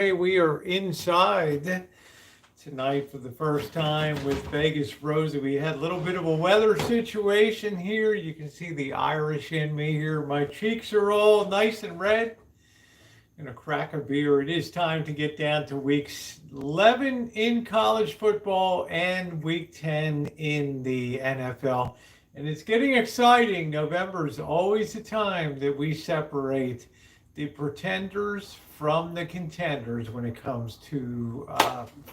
Hey, we are inside tonight for the first time with Vegas Rosie. We had a little bit of a weather situation here. You can see the Irish in me here. My cheeks are all nice and red. Gonna crack a beer. It is time to get down to weeks 11 in college football and week 10 in the NFL. And it's getting exciting. November is always the time that we separate the pretenders from the contenders when it comes to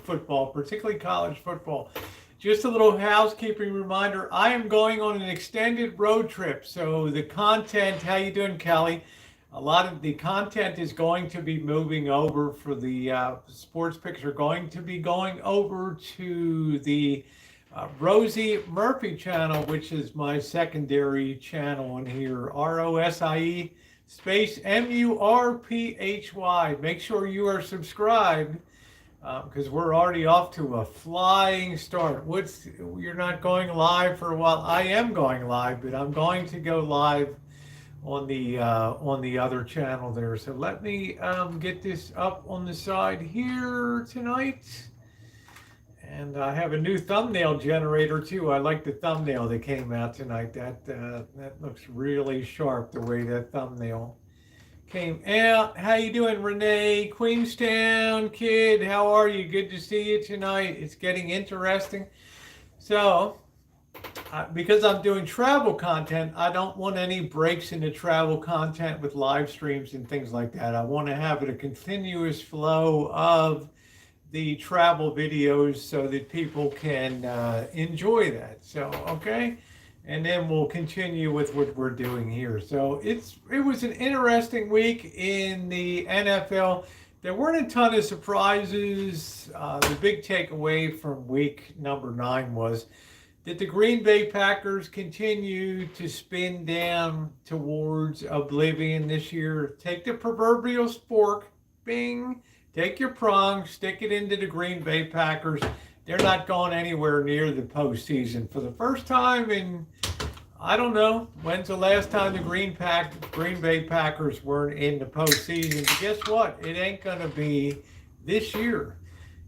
football, particularly college football. Just a little housekeeping reminder, I am going on an extended road trip. So the content, how you doing, Kelly? A lot of the content is going to be moving over for the sports picks are going to be going over to the Rosie Murphy channel, which is my secondary channel on here, ROSIE space MURPHY. Make sure you are subscribed because we're already off to a flying start. You're not going live for a while. I am going live, but I'm going to go live on the other channel there. So let me get this up on the side here tonight. And I have a new thumbnail generator too. I like the thumbnail that came out tonight. That looks really sharp, the way that thumbnail came out. How you doing, Renee? Queenstown kid, how are you? Good to see you tonight. It's getting interesting. So, because I'm doing travel content, I don't want any breaks in the travel content with live streams and things like that. I want to have it a continuous flow of the travel videos so that people can enjoy that. So, okay. And then we'll continue with what we're doing here. So it was an interesting week in the NFL. There weren't a ton of surprises. The big takeaway from week number 9 was that the Green Bay Packers continue to spin down towards oblivion this year. Take the proverbial spork, bing, take your prong, stick it into the Green Bay Packers. They're not going anywhere near the postseason. For the first time in, I don't know, when's the last time the Green Bay Packers weren't in the postseason? But guess what? It ain't going to be this year.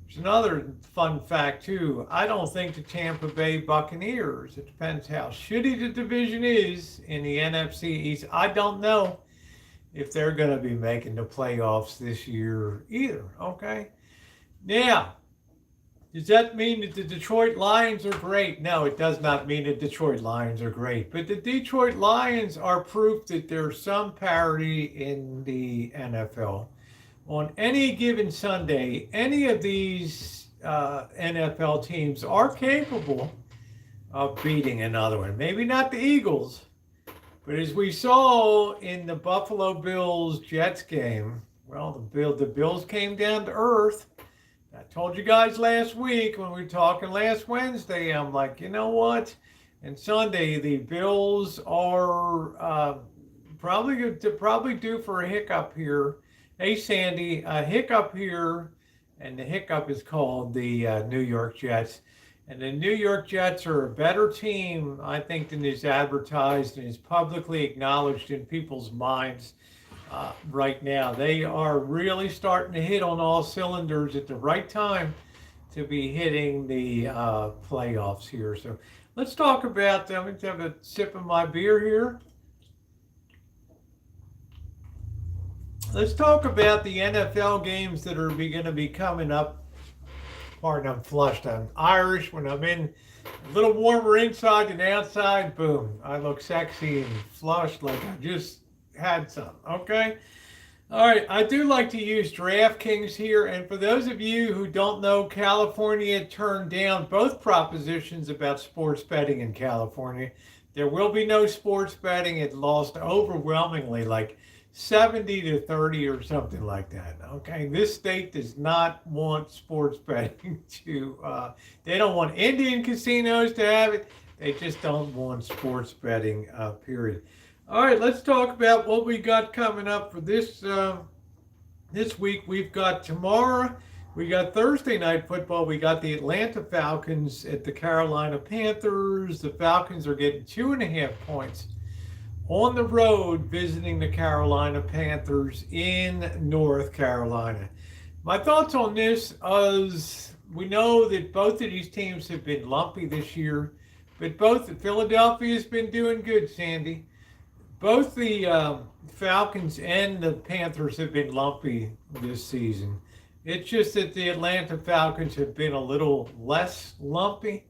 There's another fun fact, too. I don't think the Tampa Bay Buccaneers, it depends how shitty the division is in the NFC East. I don't know if they're going to be making the playoffs this year either, okay? Now, does that mean that the Detroit Lions are great? No, it does not mean the Detroit Lions are great. But the Detroit Lions are proof that there's some parity in the NFL. On any given Sunday, any of these NFL teams are capable of beating another one. Maybe not the Eagles, but as we saw in the Buffalo Bills-Jets game, well, the Bills came down to earth. I told you guys last week when we were talking last Wednesday, I'm like, you know what? And Sunday, the Bills are probably due for a hiccup here. Hey, Sandy, a hiccup here, and the hiccup is called the New York Jets. And the New York Jets are a better team, I think, than is advertised and is publicly acknowledged in people's minds right now. They are really starting to hit on all cylinders at the right time to be hitting the playoffs here. So let's talk about, I'm going to have a sip of my beer here. Let's talk about the NFL games that are going to be coming up. Pardon, I'm flushed. I'm Irish. When I'm in a little warmer inside than outside, boom, I look sexy and flushed like I just had some. Okay? All right, I do like to use DraftKings here. And for those of you who don't know, California turned down both propositions about sports betting in California. There will be no sports betting. It lost overwhelmingly, like 70 to 30 or something like that. Okay, this state does not want sports betting to, they don't want Indian casinos to have it. They just don't want sports betting, period. All right, let's talk about what we got coming up for this week. We've got tomorrow, we got Thursday night football. We got the Atlanta Falcons at the Carolina Panthers. The Falcons are getting 2.5 points on the road visiting the Carolina Panthers in North Carolina. My thoughts on this is we know that both of these teams have been lumpy this year, but both Philadelphia has been doing good, Sandy. Both the Falcons and the Panthers have been lumpy this season. It's just that the Atlanta Falcons have been a little less lumpy.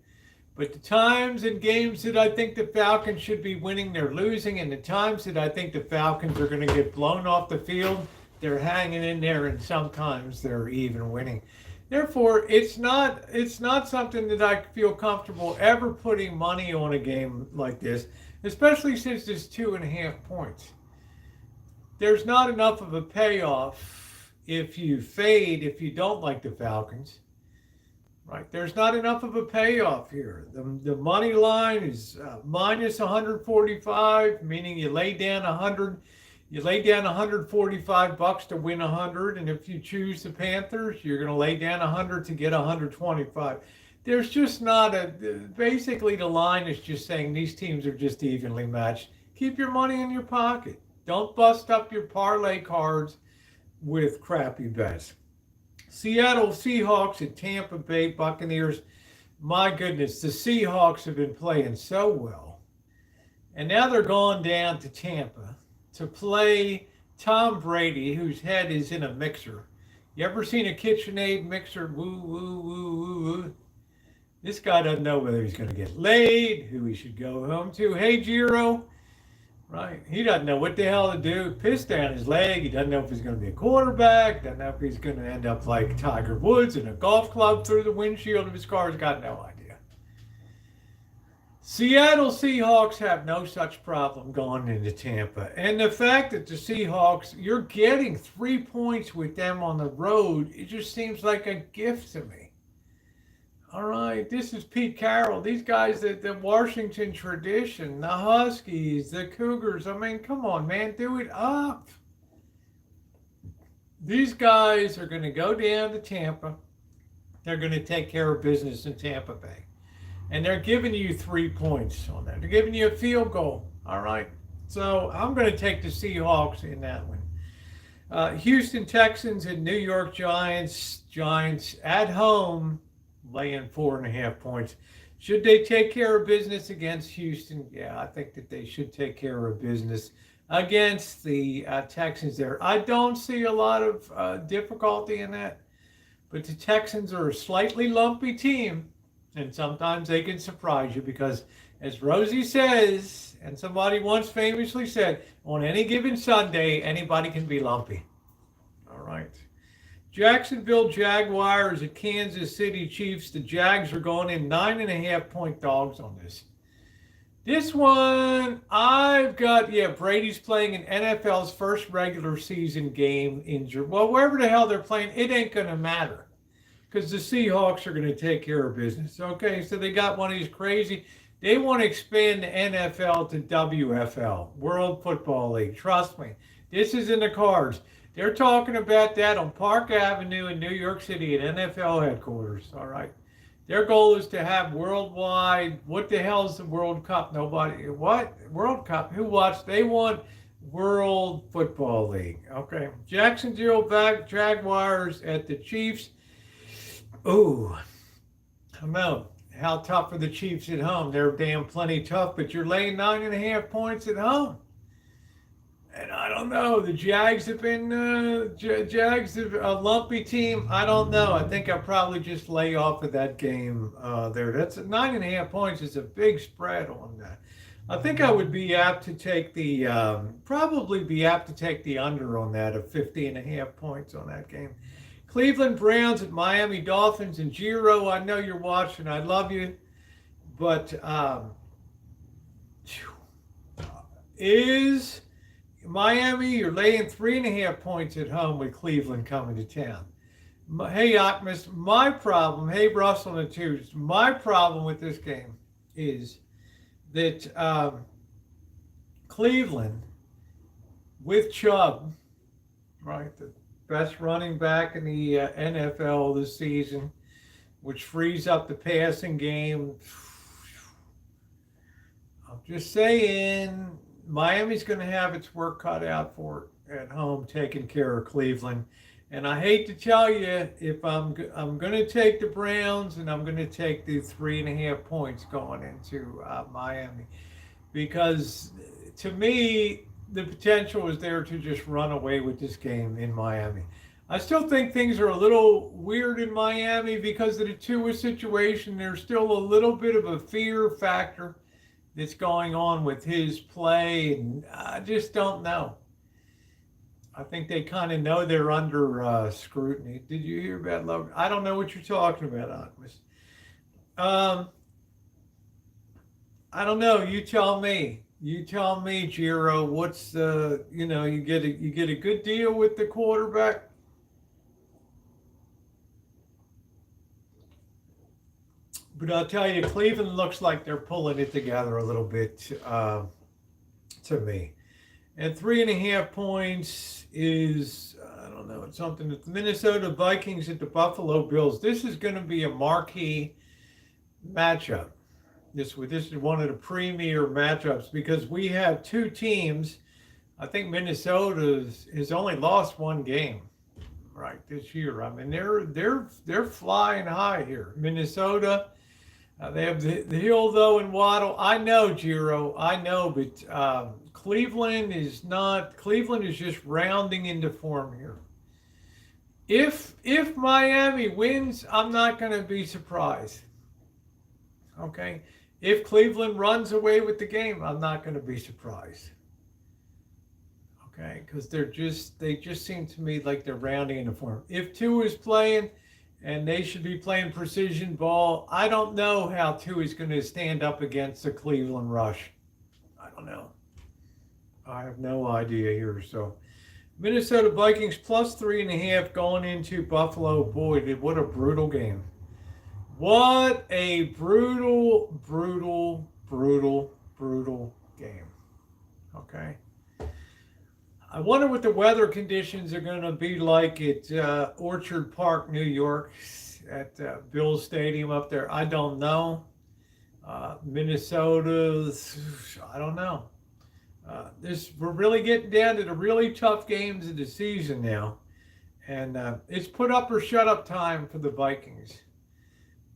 But the times and games that I think the Falcons should be winning, they're losing. And the times that I think the Falcons are going to get blown off the field, they're hanging in there, and sometimes they're even winning. Therefore, it's not something that I feel comfortable ever putting money on a game like this, especially since it's 2.5 points. There's not enough of a payoff if you don't like the Falcons. Right, there's not enough of a payoff here. The money line is minus 145, meaning you lay down 100. You lay down 145 bucks to win 100, and if you choose the Panthers, you're going to lay down 100 to get 125. There's just not a. Basically, the line is just saying these teams are just evenly matched. Keep your money in your pocket. Don't bust up your parlay cards with crappy bets. Seattle Seahawks and Tampa Bay Buccaneers. My goodness, the Seahawks have been playing so well. And now they're going down to Tampa to play Tom Brady, whose head is in a mixer. You ever seen a KitchenAid mixer? Woo, woo, woo, woo, woo. This guy doesn't know whether he's going to get laid, who he should go home to. Hey, Giro. Right. He doesn't know what the hell to do. Pissed down his leg. He doesn't know if he's going to be a quarterback. Doesn't know if he's going to end up like Tiger Woods in a golf club through the windshield of his car. He's got no idea. Seattle Seahawks have no such problem going into Tampa. And the fact that the Seahawks, you're getting 3 points with them on the road, it just seems like a gift to me. All right, this is Pete Carroll. These guys, the Washington tradition, the Huskies, the Cougars. I mean, come on, man, do it up. These guys are going to go down to Tampa. They're going to take care of business in Tampa Bay. And they're giving you 3 points on that. They're giving you a field goal. All right. So I'm going to take the Seahawks in that one. Houston Texans and New York Giants. Giants at home, laying 4.5 points. Should they take care of business against Houston? Yeah, I think that they should take care of business against the Texans there. I don't see a lot of difficulty in that. But the Texans are a slightly lumpy team. And sometimes they can surprise you because, as Rosie says, and somebody once famously said, on any given Sunday, anybody can be lumpy. All right. Jacksonville Jaguars at Kansas City Chiefs. The Jags are going in 9.5-point dogs on this. This one, I've got, Brady's playing in NFL's first regular season game in, well, wherever the hell they're playing, it ain't going to matter. Because the Seahawks are going to take care of business. Okay, so they got one of these crazy. They want to expand the NFL to WFL, World Football League. Trust me, this is in the cards. They're talking about that on Park Avenue in New York City at NFL headquarters. All right. Their goal is to have worldwide. What the hell is the World Cup? Nobody. What? World Cup? Who watched? They want World Football League. Okay. Jacksonville Jaguars at the Chiefs. Ooh, come out. How tough are the Chiefs at home? They're damn plenty tough, but you're laying 9.5 points at home. And I don't know. The Jags have been, Jags have a lumpy team. I don't know. I think I'll probably just lay off of that game there. That's 9.5 points is a big spread on that. I think I would be apt to take probably be apt to take the under on that of 50.5 points on that game. Cleveland Browns at Miami Dolphins. And Giro, I know you're watching. I love you. But is Miami, you're laying 3.5 points at home with Cleveland coming to town. Hey, Optimus, my problem, hey, Russell and the Twos, my problem with this game is that Cleveland with Chubb, right, the best running back in the NFL this season, which frees up the passing game. I'm just saying, Miami's going to have its work cut out for it at home, taking care of Cleveland. And I hate to tell you, if I'm going to take the Browns, and I'm going to take the 3.5 points going into Miami, because to me the potential is there to just run away with this game in Miami. I still think things are a little weird in Miami because of the Tua situation. There's still a little bit of a fear factor that's going on with his play, and I just don't know. I think they kind of know they're under scrutiny. Did you hear about Logan? I don't know what you're talking about, Agnes. I don't know. You tell me. You tell me, Giro. What's the you get a good deal with the quarterback? But I'll tell you, Cleveland looks like they're pulling it together a little bit to me. And 3.5 points is, I don't know, it's something that the Minnesota Vikings at the Buffalo Bills. This is going to be a marquee matchup. This is one of the premier matchups because we have two teams. I think Minnesota has only lost one game, right, this year. I mean, they're flying high here. Minnesota. They have the Hill, though, and Waddle. I know, Giro. I know, but Cleveland is not. Cleveland is just rounding into form here. If Miami wins, I'm not going to be surprised. Okay? If Cleveland runs away with the game, I'm not going to be surprised. Okay? Because they just seem to me like they're rounding into form. If Tua is playing, and they should be playing precision ball. I don't know how Tua is going to stand up against the Cleveland rush. I don't know. I have no idea here. So, Minnesota Vikings plus 3.5 going into Buffalo. Boy, what a brutal game. What a brutal game. Okay. I wonder what the weather conditions are going to be like at Orchard Park, New York, at Bills Stadium up there. I don't know. Minnesota, I don't know. We're really getting down to the really tough games of the season now. And it's put up or shut up time for the Vikings.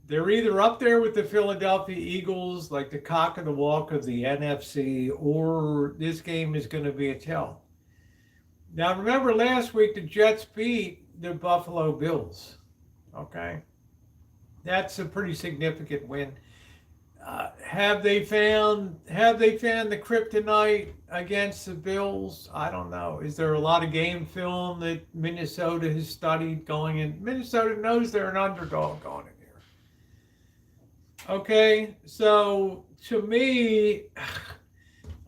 They're either up there with the Philadelphia Eagles, like the cock of the walk of the NFC, or this game is going to be a tell. Now, remember last week the Jets beat the Buffalo Bills. Okay? That's a pretty significant win. Have they found the kryptonite against the Bills? I don't know. Is there a lot of game film that Minnesota has studied going in? Minnesota knows they're an underdog going in here. Okay? So, to me,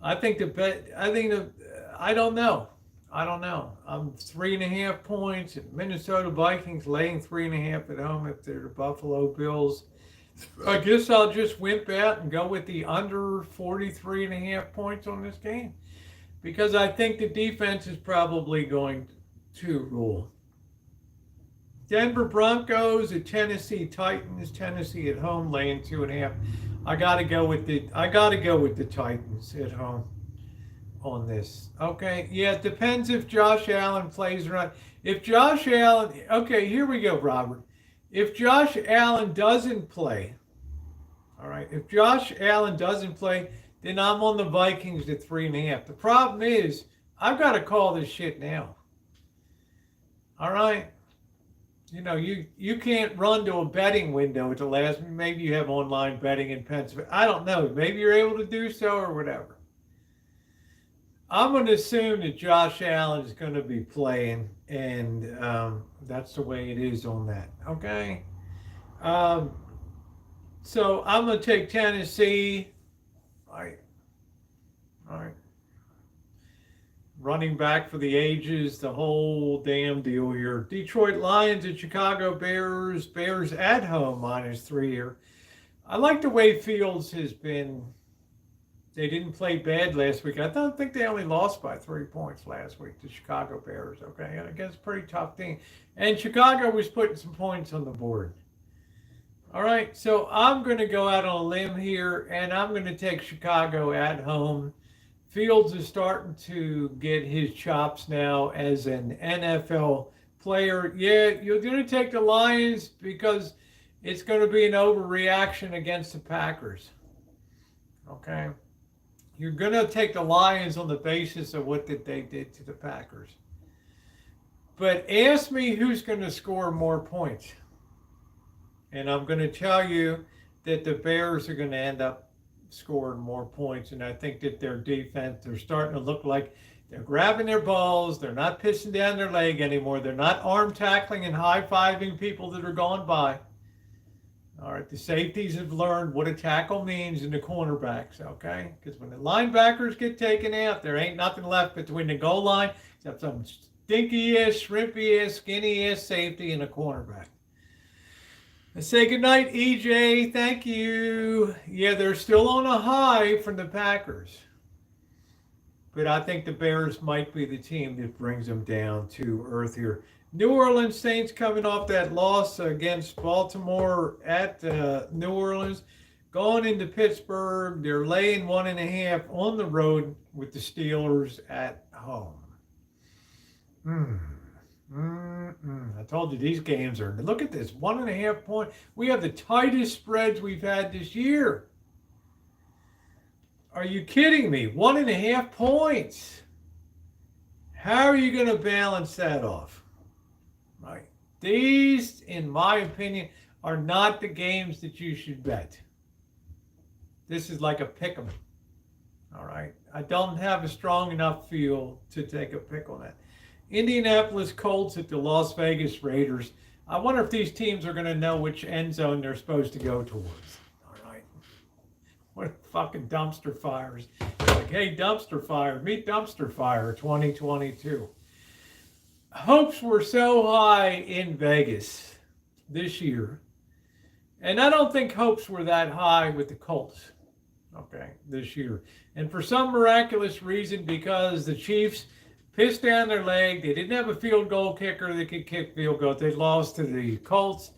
I don't know. I'm 3.5 points. Minnesota Vikings laying 3.5 at home if they're the Buffalo Bills. I guess I'll just wimp out and go with the under 43.5 points on this game because I think the defense is probably going to rule. Denver Broncos at Tennessee Titans. Tennessee at home laying 2.5. I gotta go with the Titans at home on this. Okay, yeah, it depends if Josh Allen plays or not. If Josh Allen, okay, here we go, Robert. If Josh Allen doesn't play, all right, if Josh Allen doesn't play, then I'm on the Vikings at 3.5. The problem is, I've got to call this shit now. All right? You know, you can't run to a betting window at the last, maybe you have online betting in Pennsylvania. I don't know. Maybe you're able to do so or whatever. I'm going to assume that Josh Allen is going to be playing, and that's the way it is on that. Okay? So I'm going to take Tennessee. All right. Running back for the ages, the whole damn deal here. Detroit Lions at Chicago Bears. Bears at home -3 here. I like the way Fields has been. They didn't play bad last week. I don't think they only lost by 3 points last week, the Chicago Bears, okay? Against a pretty tough team. And Chicago was putting some points on the board. All right, so I'm going to go out on a limb here, and I'm going to take Chicago at home. Fields is starting to get his chops now as an NFL player. Yeah, you're going to take the Lions because it's going to be an overreaction against the Packers. Okay? You're going to take the Lions on the basis of what they did to the Packers. But ask me who's going to score more points. And I'm going to tell you that the Bears are going to end up scoring more points. And I think that their defense, they're starting to look like they're grabbing their balls. They're not pissing down their leg anymore. They're not arm tackling and high-fiving people that are going by. All right, the safeties have learned what a tackle means in the cornerbacks, okay? Because when the linebackers get taken out, there ain't nothing left between the goal line except some stinky-ass, shrimpy-ass, skinny-ass safety and a cornerback. Let's say goodnight, EJ. Thank you. Yeah, they're still on a high from the Packers. But I think the Bears might be the team that brings them down to earth here. New Orleans Saints coming off that loss against Baltimore at New Orleans. Going into Pittsburgh, they're laying 1.5 on the road with the Steelers at home. I told you these games are, look at this, 1.5 point. We have the tightest spreads we've had this year. Are you kidding me? 1.5 points. How are you going to balance that off? Right. These, in my opinion, are not the games that you should bet. This is like a pick 'em. All right. I don't have a strong enough feel to take a pick on that. Indianapolis Colts at the Las Vegas Raiders. I wonder if these teams are going to know which end zone they're supposed to go towards. All right. What fucking dumpster fires. Like, hey, dumpster fire, meet dumpster fire 2022. Hopes were so high in Vegas this year. And I don't think hopes were that high with the Colts, okay, this year. And for some miraculous reason, because the Chiefs pissed down their leg, they didn't have a field goal kicker that could kick field goals. They lost to the Colts.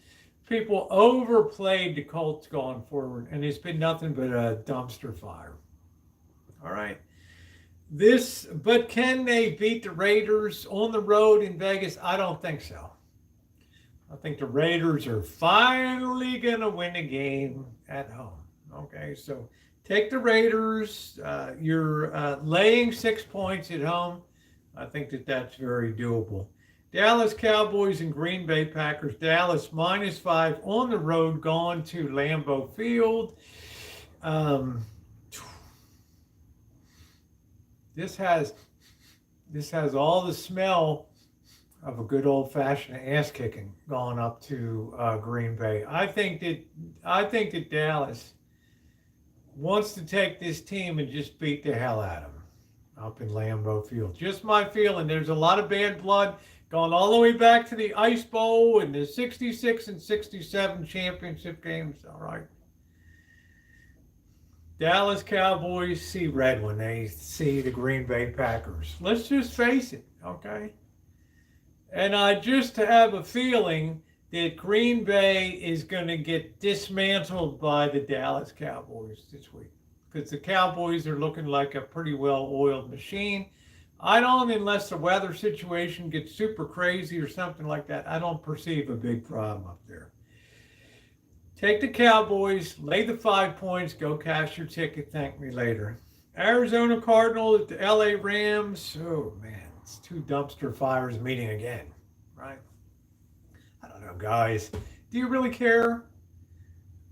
People overplayed the Colts going forward, and it's been nothing but a dumpster fire. All right. But can they beat the Raiders on the road in Vegas? I don't think so. I think the Raiders are finally going to win a game at home. Okay, so take the Raiders. You're laying 6 points at home. I think that that's very doable. Dallas Cowboys and Green Bay Packers. Dallas -5 on the road going to Lambeau Field. This has all the smell of a good old-fashioned ass kicking going up to Green Bay. I think that Dallas wants to take this team and just beat the hell out of them up in Lambeau Field. Just my feeling. There's a lot of bad blood going all the way back to the Ice Bowl and the 66 and 67 championship games. All right. Dallas Cowboys see red when they see the Green Bay Packers. Let's just face it, okay? And I just have a feeling that Green Bay is going to get dismantled by the Dallas Cowboys this week, because the Cowboys are looking like a pretty well-oiled machine. I don't, unless the weather situation gets super crazy or something like that, I don't perceive a big problem up there. Take the Cowboys, lay the 5 points, go cash your ticket, thank me later. Arizona Cardinals at the LA Rams. Oh, man, it's two dumpster fires meeting again, right? I don't know, guys. Do you really care?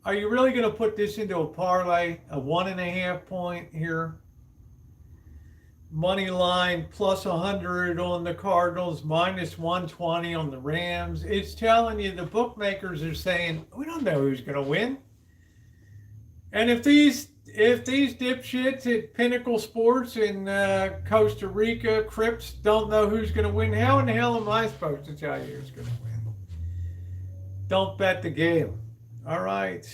Are you really going to put this into a parlay, a 1.5 point here? Money line plus 100 on the Cardinals, minus 120 on the Rams. It's telling you the bookmakers are saying, we don't know who's going to win. And if these dipshits at Pinnacle Sports in Costa Rica, Crips, don't know who's going to win, how in the hell am I supposed to tell you who's going to win? Don't bet the game. All right.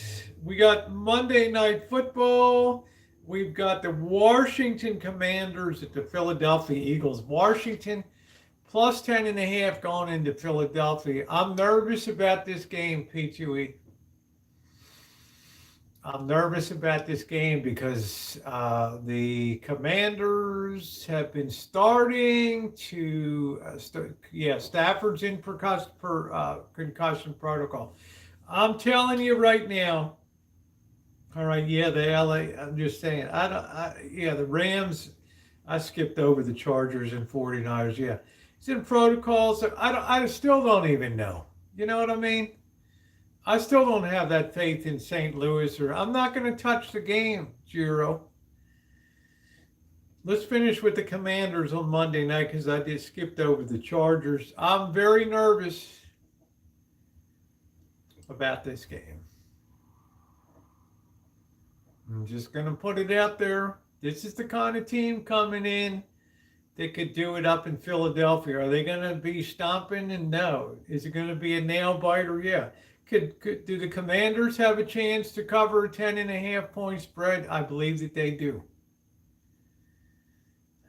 We got Monday Night Football. We've got the Washington Commanders at the Philadelphia Eagles. Washington plus 10.5 going into Philadelphia. I'm nervous about this game, P2E. I'm nervous about this game because the Commanders have been starting to, Stafford's in concussion protocol. I'm telling you right now. All right, yeah, the LA. I'm just saying. The Rams. I skipped over the Chargers and 49ers. Yeah, it's in protocols. I still don't even know. You know what I mean? I still don't have that faith in St. Louis, or I'm not going to touch the game, Giro. Let's finish with the Commanders on Monday night because I just skipped over the Chargers. I'm very nervous about this game. I'm just going to put it out there. This is the kind of team coming in that could do it up in Philadelphia. Are they going to be stomping? And no. Is it going to be a nail biter? Yeah. Do the Commanders have a chance to cover a 10.5-point spread? I believe that they do.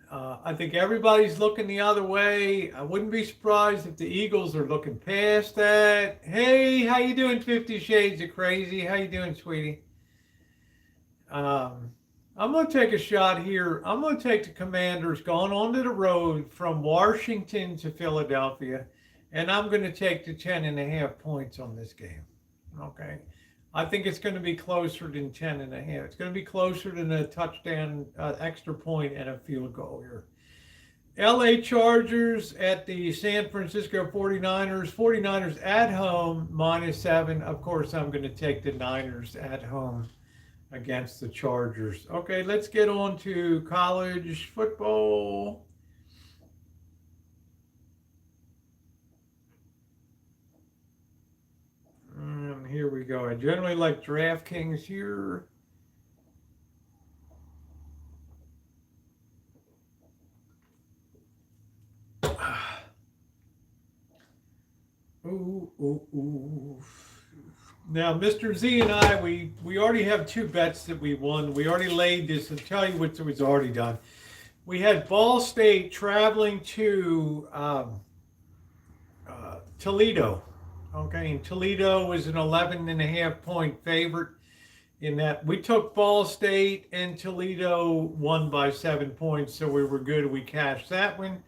I think everybody's looking the other way. I wouldn't be surprised if the Eagles are looking past that. Hey, how you doing, 50 Shades of Crazy? How you doing, sweetie? I'm going to take a shot here. I'm going to take the Commanders going onto the road from Washington to Philadelphia. And I'm going to take the 10.5 points on this game. Okay. I think it's going to be closer than 10.5. It's going to be closer than a touchdown, extra point, and a field goal here. LA Chargers at the San Francisco 49ers. 49ers at home, -7. Of course, I'm going to take the Niners at home against the Chargers. Okay, let's get on to college football. Here we go. I generally like DraftKings here. Ooh. Now, Mr. Z and I, we already have 2 bets that we won. We already laid this. I'll tell you what was already done. We had Ball State traveling to Toledo. Okay, and Toledo was an 11.5-point favorite in that. We took Ball State, and Toledo won by 7 points, so we were good. We cashed that one.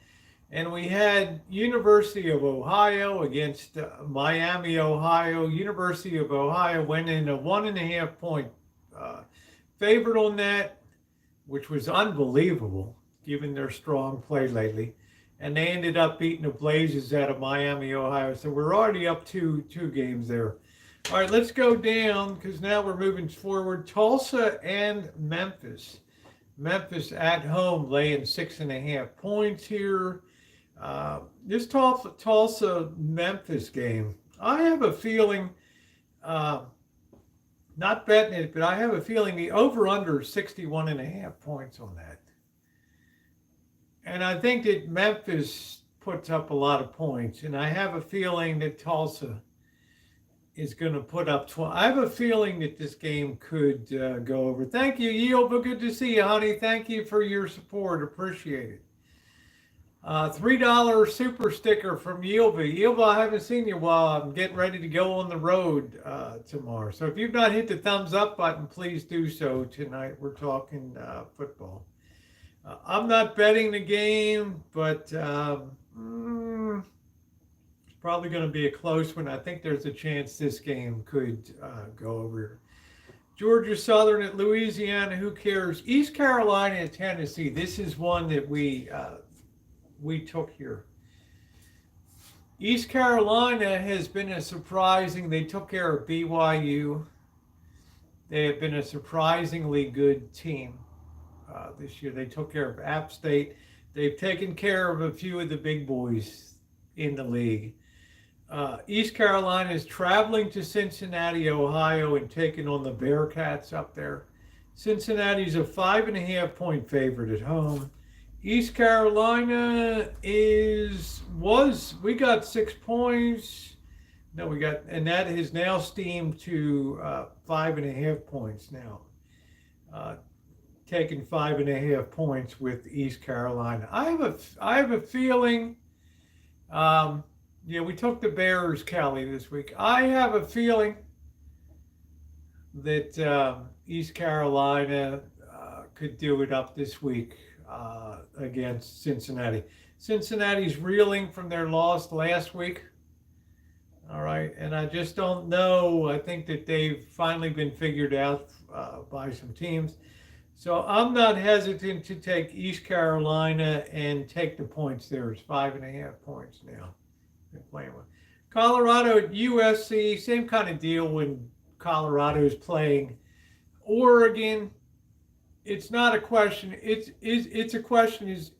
And we had University of Ohio against Miami, Ohio. University of Ohio went in a 1.5-point favorite on that, which was unbelievable given their strong play lately. And they ended up beating the Blazers out of Miami, Ohio. So we're already up to 2 games there. All right, let's go down because now we're moving forward. Tulsa and Memphis. Memphis at home laying 6.5 points here. This Tulsa-Memphis game, I have a feeling, not betting it, but I have a feeling the over-under is 61.5 points on that. And I think that Memphis puts up a lot of points, and I have a feeling that Tulsa is going to put up 20. I have a feeling that this game could go over. Thank you, Yield. Good to see you, honey. Thank you for your support. Appreciate it. $3 super sticker from Yilva. Yilva, I haven't seen you while I'm getting ready to go on the road tomorrow. So if you've not hit the thumbs up button, please do so tonight. We're talking football. I'm not betting the game, but it's probably going to be a close one. I think there's a chance this game could go over. Georgia Southern at Louisiana, who cares? East Carolina at Tennessee. This is one that we took here. East Carolina has been they took care of BYU. They have been a surprisingly good team this year. They took care of App State. They've taken care of a few of the big boys in the league. East Carolina is traveling to Cincinnati, Ohio, and taking on the Bearcats up there. Cincinnati's a 5.5-point favorite at home. East Carolina we got 6 points. No, and that has now steamed to 5.5 points now. Taking 5.5 points with East Carolina. I have a feeling, we took the Bears, Kelly, this week. I have a feeling that East Carolina could do it up this week against Cincinnati. Cincinnati's reeling from their loss last week. All right, and I just don't know. I think that they've finally been figured out by some teams. So I'm not hesitant to take East Carolina and take the points there. It's 5.5 points now. Been playing with Colorado at USC, same kind of deal when Colorado is playing Oregon. It's not a question. It's a question. Is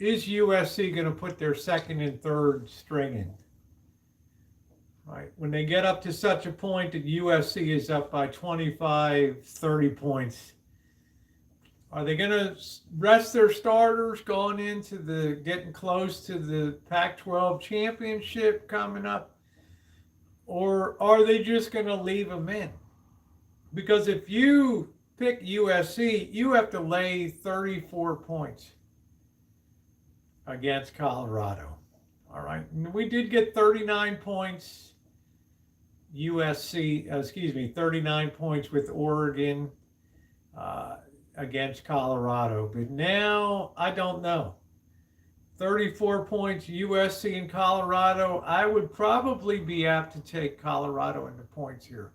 USC going to put their second and third string in? Right. When they get up to such a point that USC is up by 25, 30 points, are they going to rest their starters going into getting close to the Pac-12 championship coming up? Or are they just going to leave them in? Because if you pick USC, you have to lay 34 points against Colorado. All right. We did get 39 points. 39 points with Oregon against Colorado. But now, I don't know. 34 points, USC and Colorado. I would probably be apt to take Colorado in the points here.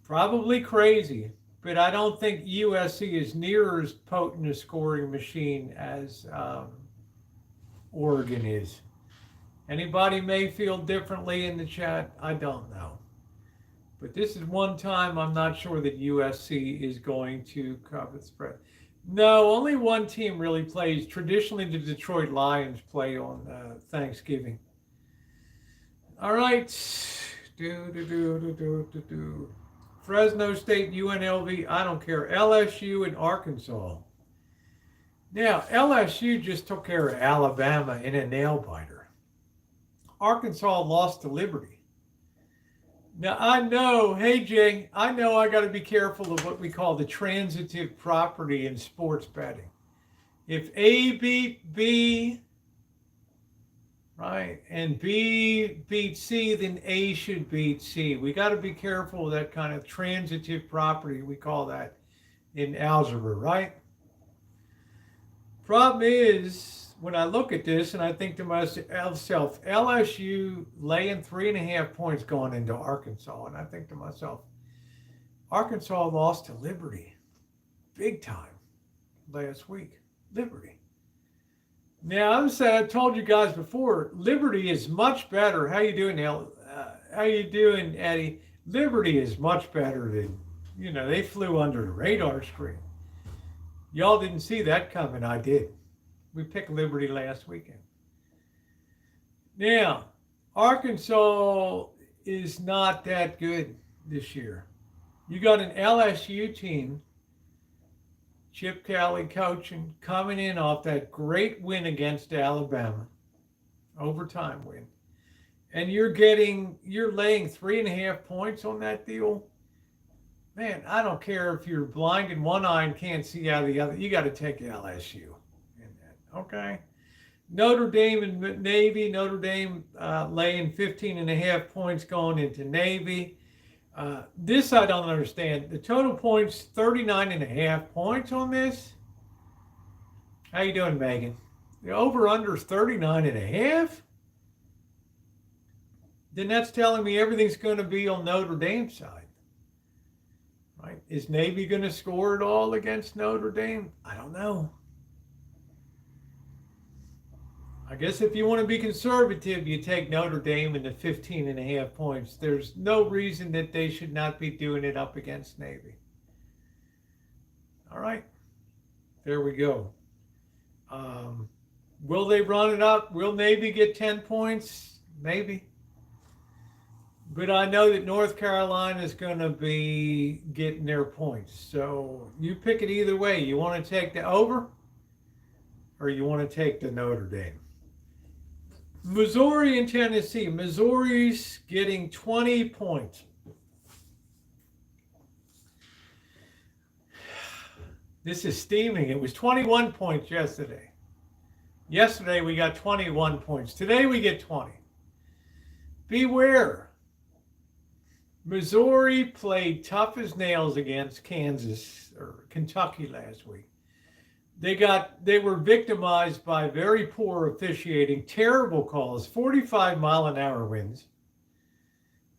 Probably crazy, but I don't think USC is near as potent a scoring machine as Oregon is. Anybody may feel differently in the chat. I don't know. But this is one time I'm not sure that USC is going to cover the spread. No, only one team really plays. Traditionally, the Detroit Lions play on Thanksgiving. All right. Fresno State, UNLV, I don't care. LSU and Arkansas. Now, LSU just took care of Alabama in a nail-biter. Arkansas lost to Liberty. Now, I know, hey, Jay, I know I got to be careful of what we call the transitive property in sports betting. If A beat B, right, and B beats C, then A should beat C. We got to be careful of that kind of transitive property. We call that in algebra, right? Problem is, when I look at this and I think to myself, LSU laying 3.5 points going into Arkansas, and I think to myself, Arkansas lost to Liberty big time last week. Liberty. Now, I told you guys before, Liberty is much better. How you doing, how you doing, Eddie? Liberty is much better than, they flew under the radar screen. Y'all didn't see that coming. I did. We picked Liberty last weekend. Now, Arkansas is not that good this year. You got an LSU team, Chip Kelly coaching, coming in off that great win against Alabama, overtime win. And you're laying 3.5 points on that deal. Man, I don't care if you're blind in one eye and can't see out of the other. You got to take LSU. Okay. Notre Dame and Navy. Notre Dame laying 15.5 points going into Navy. This I don't understand. The total points, 39.5 points on this. How you doing, Megan? The over-under is 39.5? Then that's telling me everything's going to be on Notre Dame's side. Right? Is Navy going to score it all against Notre Dame? I don't know. I guess if you want to be conservative, you take Notre Dame in the 15.5 points. There's no reason that they should not be doing it up against Navy. All right. There we go. Will they run it up? Will Navy get 10 points? Maybe. But I know that North Carolina is going to be getting their points. So you pick it either way. You want to take the over or you want to take the Notre Dame? Missouri and Tennessee. Missouri's getting 20 points. This is steaming. It was 21 points yesterday. Yesterday we got 21 points. Today we get 20. beware. Missouri played tough as nails against Kansas or Kentucky last week. They were victimized by very poor officiating, terrible calls, 45-mile-an-hour winds.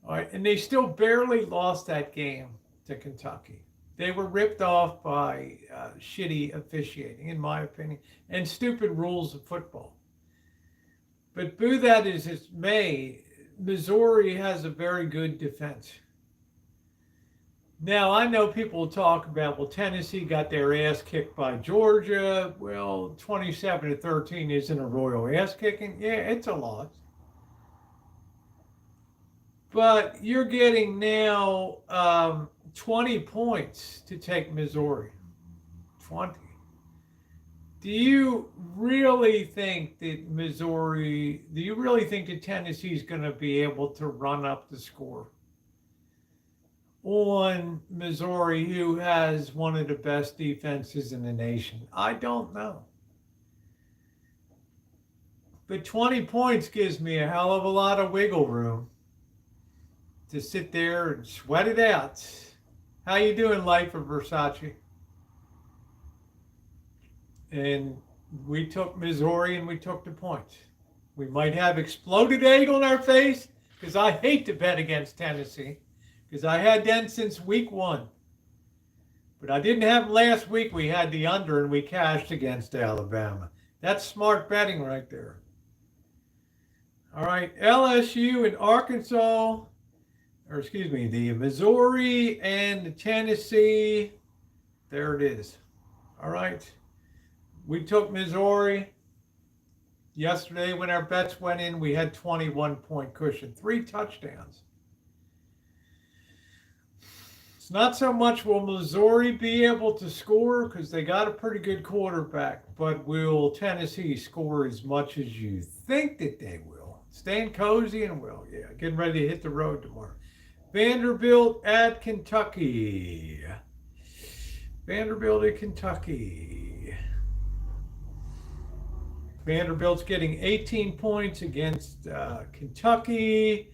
All right, and they still barely lost that game to Kentucky. They were ripped off by shitty officiating, in my opinion, and stupid rules of football. But boo that as it may, Missouri has a very good defense. Now, I know people talk about, well, Tennessee got their ass kicked by Georgia. Well, 27-13 isn't a royal ass kicking. Yeah, it's a loss. But you're getting now 20 points to take Missouri. 20. Do you really think that Tennessee's going to be able to run up the score on Missouri, who has one of the best defenses in the nation? I don't know. But 20 points gives me a hell of a lot of wiggle room to sit there and sweat it out. How you doing, Life of Versace? And we took Missouri and we took the points. We might have exploded egg on our face because I hate to bet against Tennessee because I had them since week 1. But I didn't have them last week. We had the under and we cashed against Alabama. That's smart betting right there. All right, LSU and Arkansas, the Missouri and the Tennessee. There it is. All right. We took Missouri. Yesterday when our bets went in, we had 21-point cushion, 3 touchdowns. It's not so much will Missouri be able to score because they got a pretty good quarterback, but will Tennessee score as much as you think that they will? Staying cozy and will, yeah. Getting ready to hit the road tomorrow. Vanderbilt at Kentucky. Vanderbilt at Kentucky. Vanderbilt's getting 18 points against Kentucky.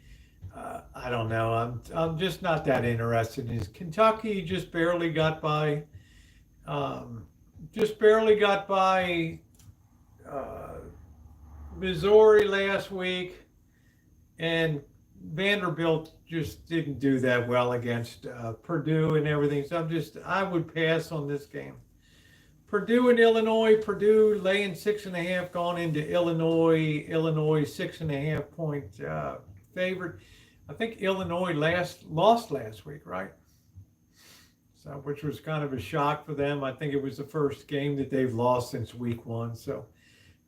I don't know. I'm just not that interested in this. Kentucky just barely got by. Missouri last week, and Vanderbilt just didn't do that well against Purdue and everything. So I would pass on this game. Purdue and Illinois. Purdue laying 6.5 going into Illinois. Illinois 6.5 point favorite. I think Illinois lost last week, right? So, which was kind of a shock for them. I think it was the first game that they've lost since week 1. So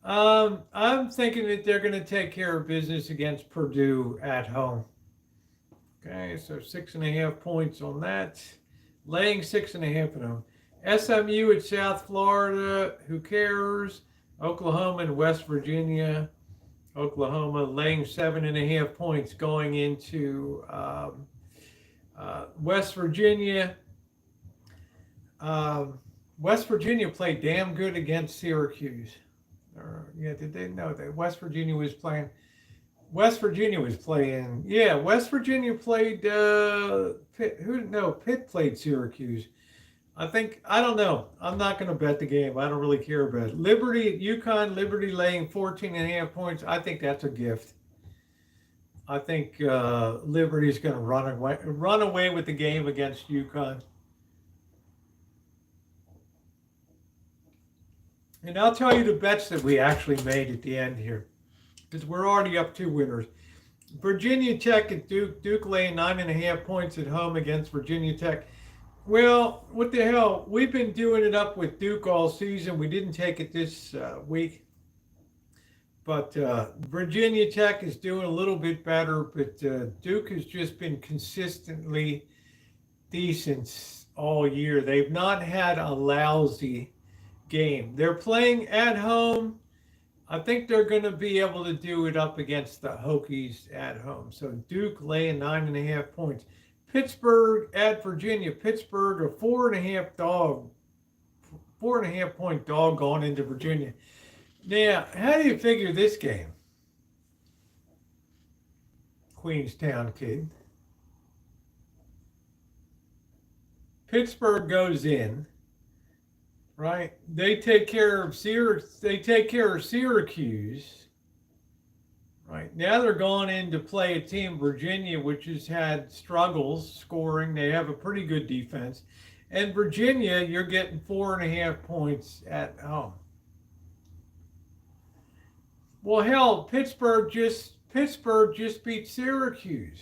I'm thinking that they're going to take care of business against Purdue at home. Okay, so 6.5 points on that. Laying 6.5 at home. SMU at South Florida, who cares? Oklahoma and West Virginia. Oklahoma laying 7.5 points going into West Virginia. West Virginia played damn good against Syracuse. Did they know that West Virginia was playing? West Virginia played Pitt played Syracuse. I don't know. I'm not going to bet the game. I don't really care about it. Liberty at UConn, Liberty laying 14.5 points. I think that's a gift. I think Liberty's going to run away with the game against UConn. And I'll tell you the bets that we actually made at the end here, because we're already up 2 winners. Virginia Tech at Duke. Duke laying 9.5 points at home against Virginia Tech. Well, what the hell? We've been doing it up with Duke all season. We didn't take it this week. But Virginia Tech is doing a little bit better. But Duke has just been consistently decent all year. They've not had a lousy game. They're playing at home. I think they're going to be able to do it up against the Hokies at home. So Duke laying 9.5 points. Pittsburgh at Virginia. Pittsburgh, a 4.5 point dog going into Virginia. Now, how do you figure this game? Queenstown kid. Pittsburgh goes in, right? They take care of Syracuse. Right. Now they're going in to play a team, Virginia, which has had struggles scoring. They have a pretty good defense. And Virginia, you're getting 4.5 points at home. Well, hell, Pittsburgh just beat Syracuse,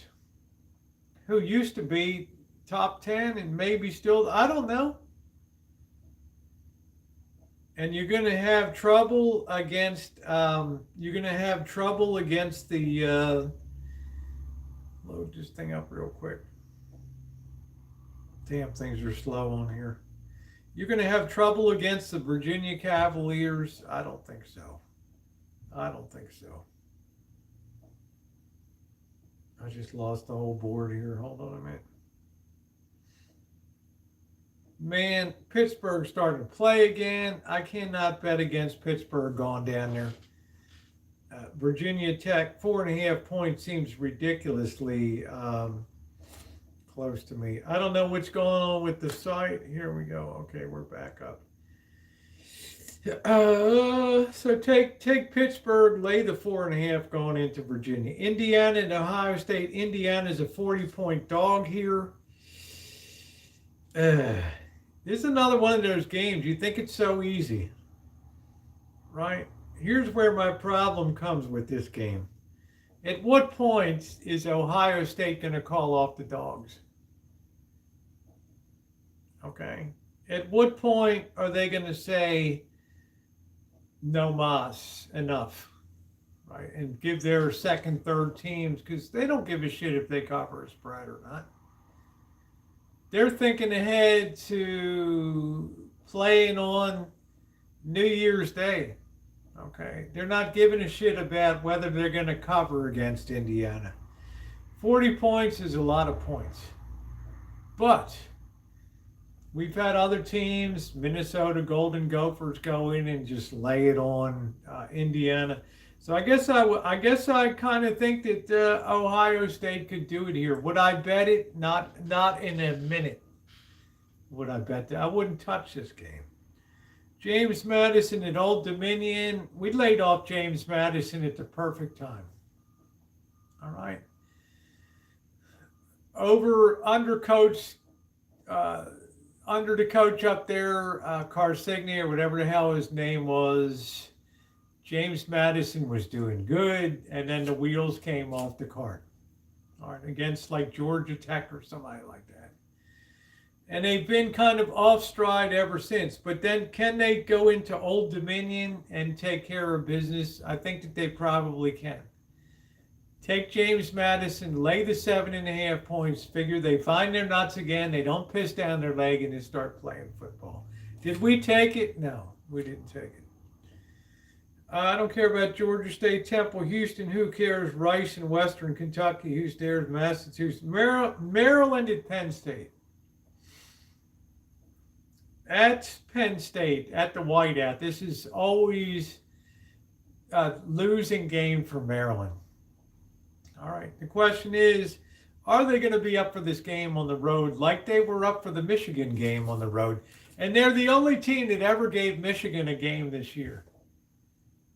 who used to be top 10 and maybe still, I don't know. And you're going to have trouble against the load this thing up real quick. Damn, things are slow on here. You're going to have trouble against the Virginia Cavaliers? I don't think so. I just lost the whole board here. Hold on a minute. Man, Pittsburgh's starting to play again. I cannot bet against Pittsburgh going down there. Virginia Tech, 4.5 points seems ridiculously close to me. I don't know what's going on with the site. Here we go. Okay, we're back up. So take Pittsburgh, lay the 4.5 going into Virginia. Indiana and Ohio State. Indiana's a 40-point dog here. This is another one of those games. You think it's so easy, right? Here's where my problem comes with this game. At what point is Ohio State going to call off the dogs? Okay. At what point are they going to say, no mas, enough, right? And give their second, third teams, because they don't give a shit if they cover a spread or not. They're thinking ahead to playing on New Year's Day. Okay. They're not giving a shit about whether they're going to cover against Indiana. 40 points is a lot of points. But we've had other teams, Minnesota Golden Gophers, go in and just lay it on Indiana. So I guess I kind of think that Ohio State could do it here. Would I bet it? Not in a minute. Would I bet that? I wouldn't touch this game. James Madison at Old Dominion. We laid off James Madison at the perfect time. All right. Under the coach up there, Carsigny or whatever the hell his name was. James Madison was doing good, and then the wheels came off the cart. All right, against like Georgia Tech or somebody like that. And they've been kind of off stride ever since. But then can they go into Old Dominion and take care of business? I think that they probably can. Take James Madison, lay the 7.5 points, figure they find their nuts again, they don't piss down their leg, and they start playing football. Did we take it? No, we didn't take it. I don't care about Georgia State, Temple, Houston. Who cares? Rice and Western Kentucky. Who cares? Massachusetts. Maryland at Penn State. At Penn State, at the whiteout. This is always a losing game for Maryland. All right. The question is, are they going to be up for this game on the road like they were up for the Michigan game on the road? And they're the only team that ever gave Michigan a game this year.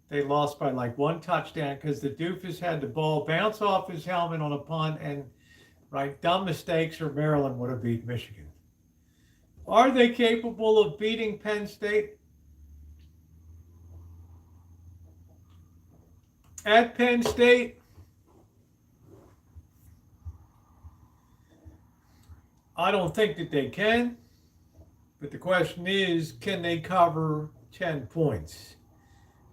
They lost by like one touchdown because the doofus had the ball bounce off his helmet on a punt, and right, dumb mistakes, or Maryland would have beat Michigan. Are they capable of beating Penn State? At Penn State, I don't think that they can. But the question is, can they cover 10 points?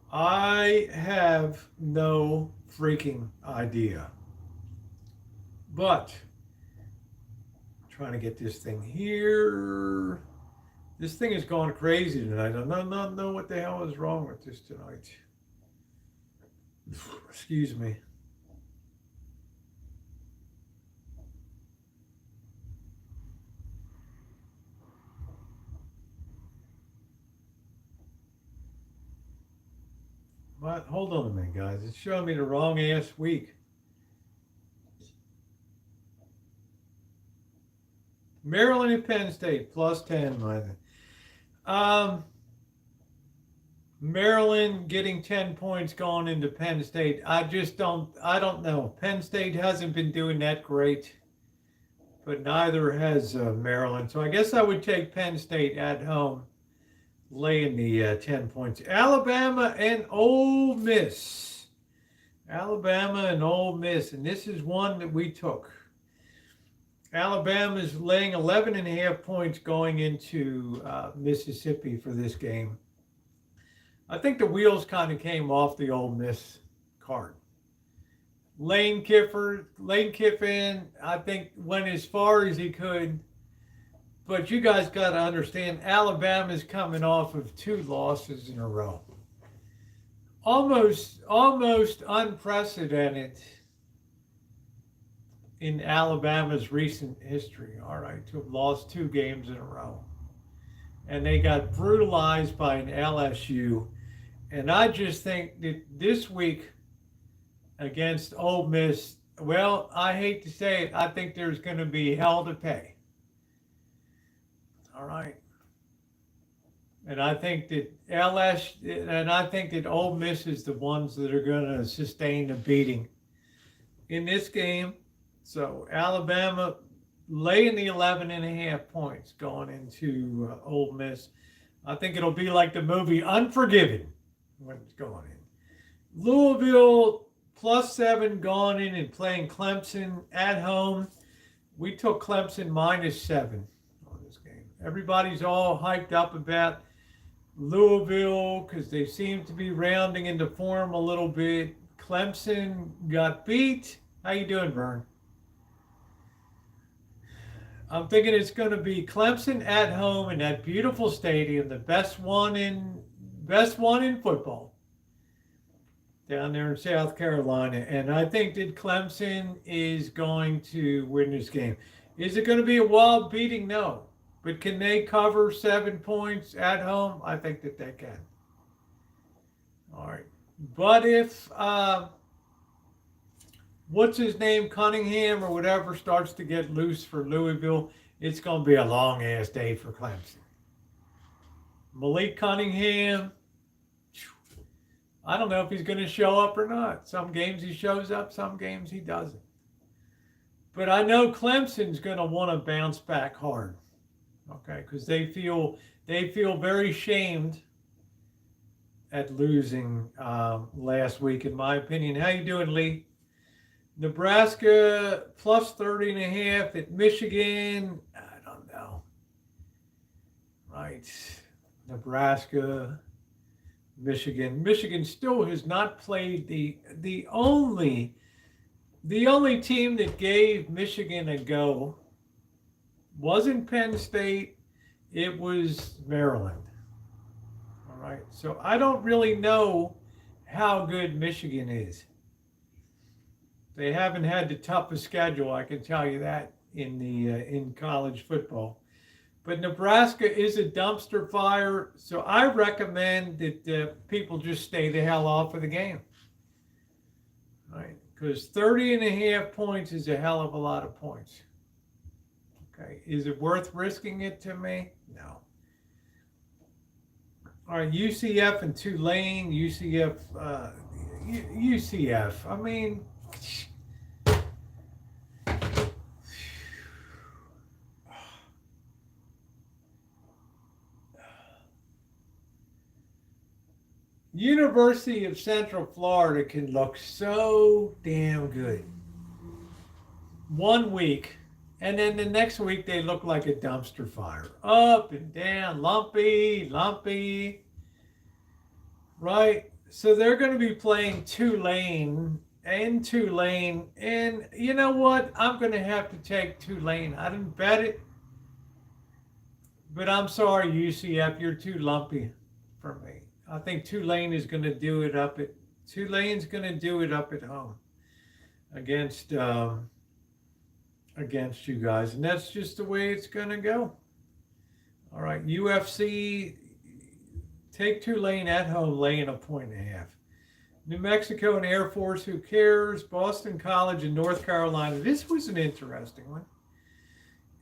I have no freaking idea. But I'm trying to get this thing here. This thing is going crazy tonight. I don't know what the hell is wrong with this tonight. Excuse me. But hold on a minute, guys. It's showing me the wrong ass week. Maryland and Penn State plus 10. Maryland getting 10 points going into Penn State. I don't know. Penn State hasn't been doing that great, but neither has Maryland. So I guess I would take Penn State at home, laying the 10 points. Alabama and Ole Miss. Alabama and Ole Miss, and this is one that we took. Alabama is laying 11.5 points going into Mississippi for this game. I think the wheels kind of came off the Ole Miss cart. Lane Kiffin, I think, went as far as he could. But you guys got to understand, Alabama's coming off of 2 losses in a row. Almost unprecedented in Alabama's recent history, all right, to have lost 2 games in a row. And they got brutalized by an LSU. And I just think that this week against Ole Miss, well, I hate to say it, I think there's going to be hell to pay. All right. And I think that Ole Miss is the ones that are going to sustain the beating in this game. So Alabama laying the 11.5 points going into Ole Miss. I think it'll be like the movie Unforgiven when it's going in. Louisville plus 7 going in and playing Clemson at home. We took Clemson minus 7 on this game. Everybody's all hyped up about Louisville because they seem to be rounding into form a little bit. Clemson got beat. How you doing, Vern? I'm thinking it's going to be Clemson at home in that beautiful stadium, the best one in football down there in South Carolina. And I think that Clemson is going to win this game. Is it going to be a wild beating? No. But can they cover 7 points at home? I think that they can. All right. But if what's his name, Cunningham or whatever, starts to get loose for Louisville, it's going to be a long-ass day for Clemson. Malik Cunningham, I don't know if he's going to show up or not. Some games he shows up, some games he doesn't. But I know Clemson's going to want to bounce back hard, okay, because they feel very shamed at losing last week, in my opinion. How you doing, Lee? Nebraska plus 30.5 at Michigan. I don't know. Right. Nebraska, Michigan. Michigan still has not played the only team that gave Michigan a go wasn't Penn State, it was Maryland. All right. So I don't really know how good Michigan is. They haven't had the toughest schedule, I can tell you that, in college football. But Nebraska is a dumpster fire, so I recommend that people just stay the hell off of the game. All right, because 30.5 points is a hell of a lot of points. Okay, is it worth risking it to me? No. All right, UCF and Tulane, UCF. I mean, University of Central Florida can look so damn good 1 week, and then the next week they look like a dumpster fire. Up and down, lumpy, right? So they're going to be playing Tulane, and you know what? I'm going to have to take Tulane. I didn't bet it, but I'm sorry, UCF, you're too lumpy for me. I think Tulane is going to do it up at home against you guys, and that's just the way it's going to go. All right, UFC, take Tulane at home, laying 1.5. New Mexico and Air Force, who cares? Boston College and North Carolina. This was an interesting one.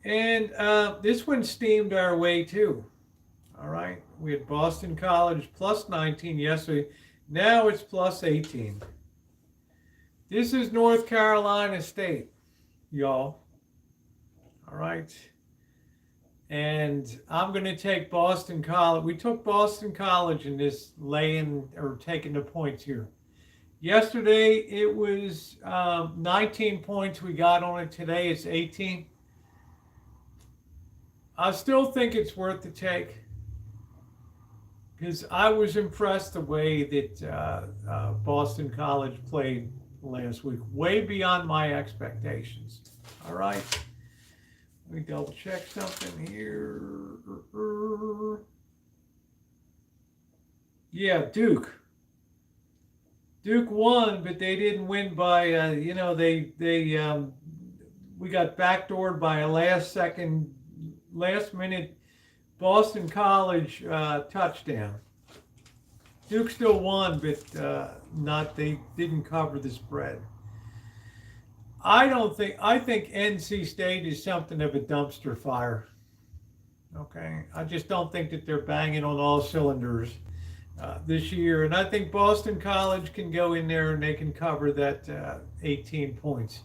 And this one steamed our way too. All right. We had Boston College plus 19 yesterday. Now it's plus 18. This is North Carolina State, y'all. All right. And I'm going to take Boston College. We took Boston College in this laying or taking the points here. Yesterday, it was 19 points we got on it. Today, it's 18. I still think it's worth the take because I was impressed the way that Boston College played last week, way beyond my expectations. All right. Let me double check something here. Yeah, Duke. Duke won, but they didn't win by, we got backdoored by a last minute Boston College touchdown. Duke still won, but they didn't cover the spread. I think NC State is something of a dumpster fire. Okay. I just don't think that they're banging on all cylinders this year. And I think Boston College can go in there and they can cover that 18 points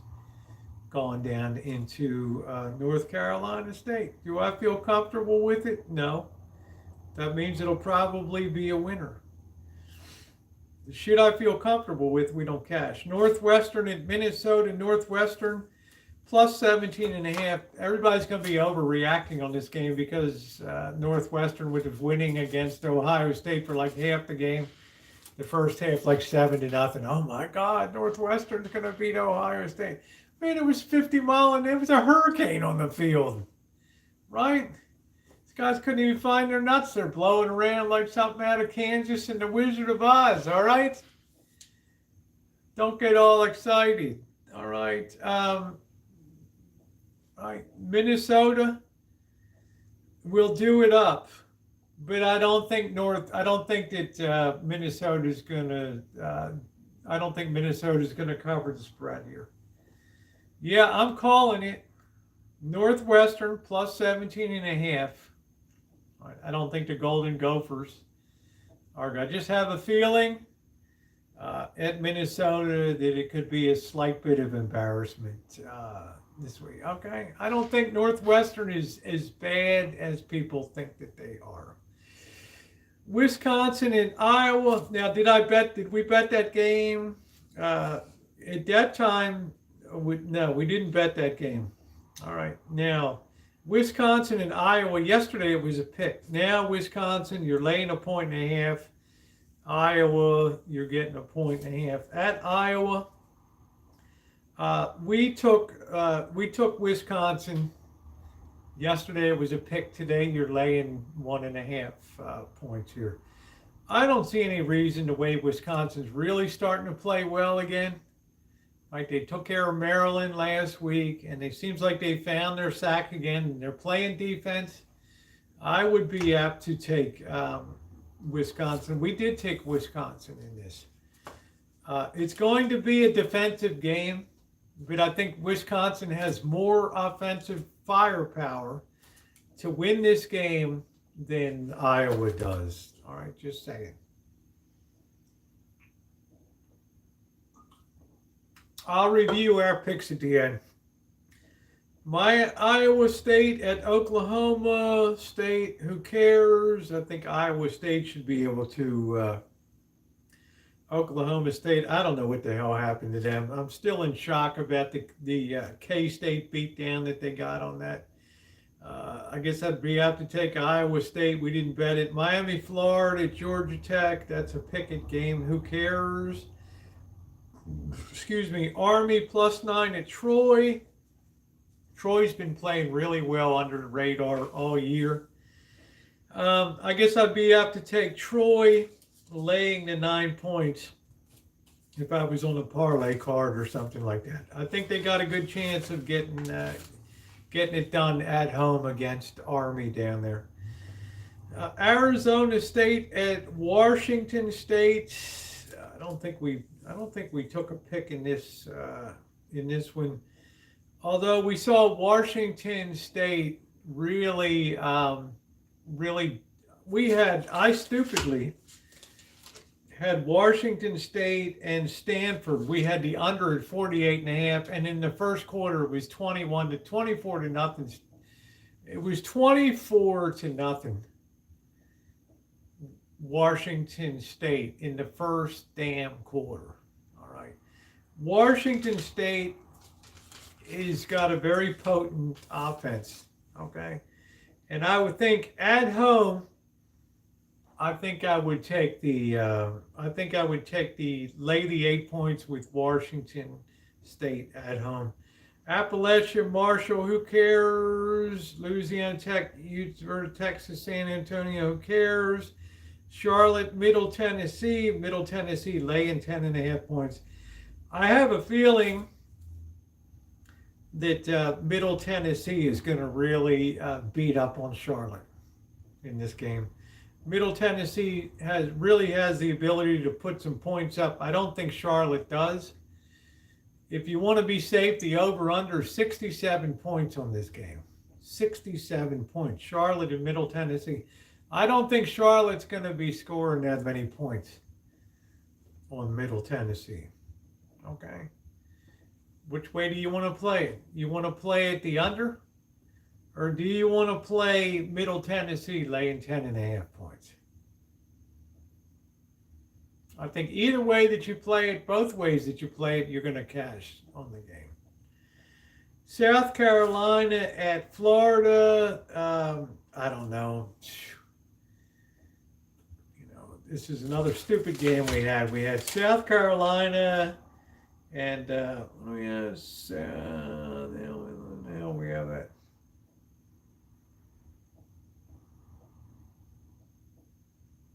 going down into North Carolina State. Do I feel comfortable with it? No. That means it'll probably be a winner. The shit I feel comfortable with, we don't cash. Northwestern at Minnesota. Northwestern plus 17.5. Everybody's going to be overreacting on this game because Northwestern was winning against Ohio State for like half the game. The first half, like 7-0. Oh my God, Northwestern's going to beat Ohio State. Man, it was 50 mile and it was a hurricane on the field, right? These guys couldn't even find their nuts. They're blowing around like something out of Kansas and the Wizard of Oz, all right? Don't get all excited, all right? All right, Minnesota will do it up, but I don't think that Minnesota's gonna. I don't think Minnesota's gonna cover the spread here. Yeah, I'm calling it. Northwestern plus 17.5. I don't think the Golden Gophers are. I just have a feeling at Minnesota that it could be a slight bit of embarrassment this week. Okay, I don't think Northwestern is as bad as people think that they are. Wisconsin and Iowa. Now, did we bet that game? At that time, no, we didn't bet that game. All right, now Wisconsin and Iowa. Yesterday it was a pick. Now Wisconsin, you're laying 1.5. Iowa, you're getting 1.5 at Iowa. We took Wisconsin. Yesterday it was a pick. Today you're laying 1.5 points here. I don't see any reason the way Wisconsin's really starting to play well again. Like they took care of Maryland last week, and it seems like they found their sack again, and they're playing defense. I would be apt to take Wisconsin. We did take Wisconsin in this. It's going to be a defensive game, but I think Wisconsin has more offensive firepower to win this game than Iowa does. All right, just saying. I'll review our picks at the end. My Iowa State at Oklahoma State, who cares? I think Iowa State should be able to. Oklahoma State, I don't know what the hell happened to them. I'm still in shock about the K-State beatdown that they got on that. I guess I'd be out to take Iowa State. We didn't bet it. Miami, Florida, Georgia Tech. That's a picket game. Who cares? Excuse me. Army +9 at Troy. Troy's been playing really well under the radar all year. I guess I'd be out to take Troy laying the 9 points if I was on a parlay card or something like that. I think they got a good chance of getting it done at home against Army down there. Arizona State at Washington State. I don't think we took a pick in this one. although we saw Washington State really, really, I stupidly had Washington State and Stanford. We had the under at 48 and a half, and in the first quarter it was 24 to nothing. It was 24 to nothing. Washington State in the first damn quarter. All right. Washington State has got a very potent offense. Okay. And I would think at home, I think I would take the lay the 8 points with Washington State at home. Appalachia, Marshall, who cares? Louisiana Tech, Texas, San Antonio, who cares? Charlotte, Middle Tennessee laying 10.5 points. I have a feeling that Middle Tennessee is going to really beat up on Charlotte in this game. Middle Tennessee really has the ability to put some points up. I don't think Charlotte does. If you want to be safe, the over-under 67 points on this game. 67 points. Charlotte and Middle Tennessee. I don't think Charlotte's going to be scoring that many points on Middle Tennessee. Okay. Which way do you want to play it? You want to play it the under? Or do you want to play Middle Tennessee laying 10.5 points? I think either way that you play it, both ways that you play it, you're going to cash on the game. South Carolina at Florida. I don't know. This is another stupid game we had. We had South Carolina and now we have it.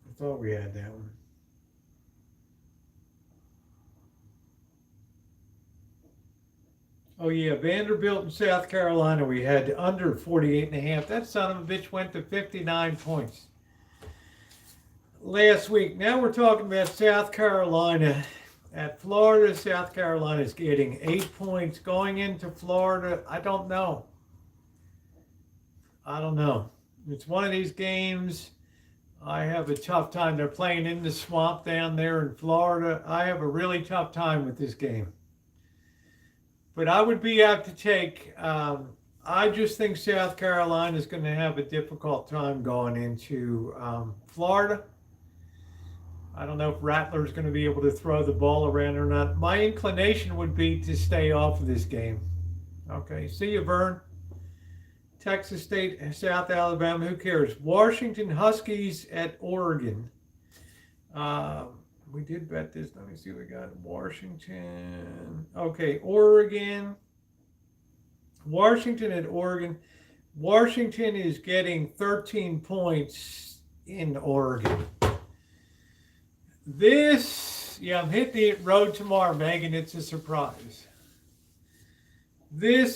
I thought we had that one. Oh yeah, Vanderbilt and South Carolina. We had under 48 and a half. That son of a bitch went to 59 points last week. Now we're talking about South Carolina at Florida. South Carolina is getting 8 points going into Florida. I don't know. It's one of these games. I have a tough time. They're playing in the swamp down there in Florida. I have a really tough time with this game. But I would be apt to take, I just think South Carolina is going to have a difficult time going into Florida. I don't know if Rattler's going to be able to throw the ball around or not. My inclination would be to stay off of this game. Okay, see you, Vern. Texas State, South Alabama, who cares? Washington Huskies at Oregon. We did bet this. Let me see what we got. Washington. Okay, Oregon. Washington at Oregon. Washington is getting 13 points in Oregon. I'm hitting the road tomorrow, Megan. It's a surprise.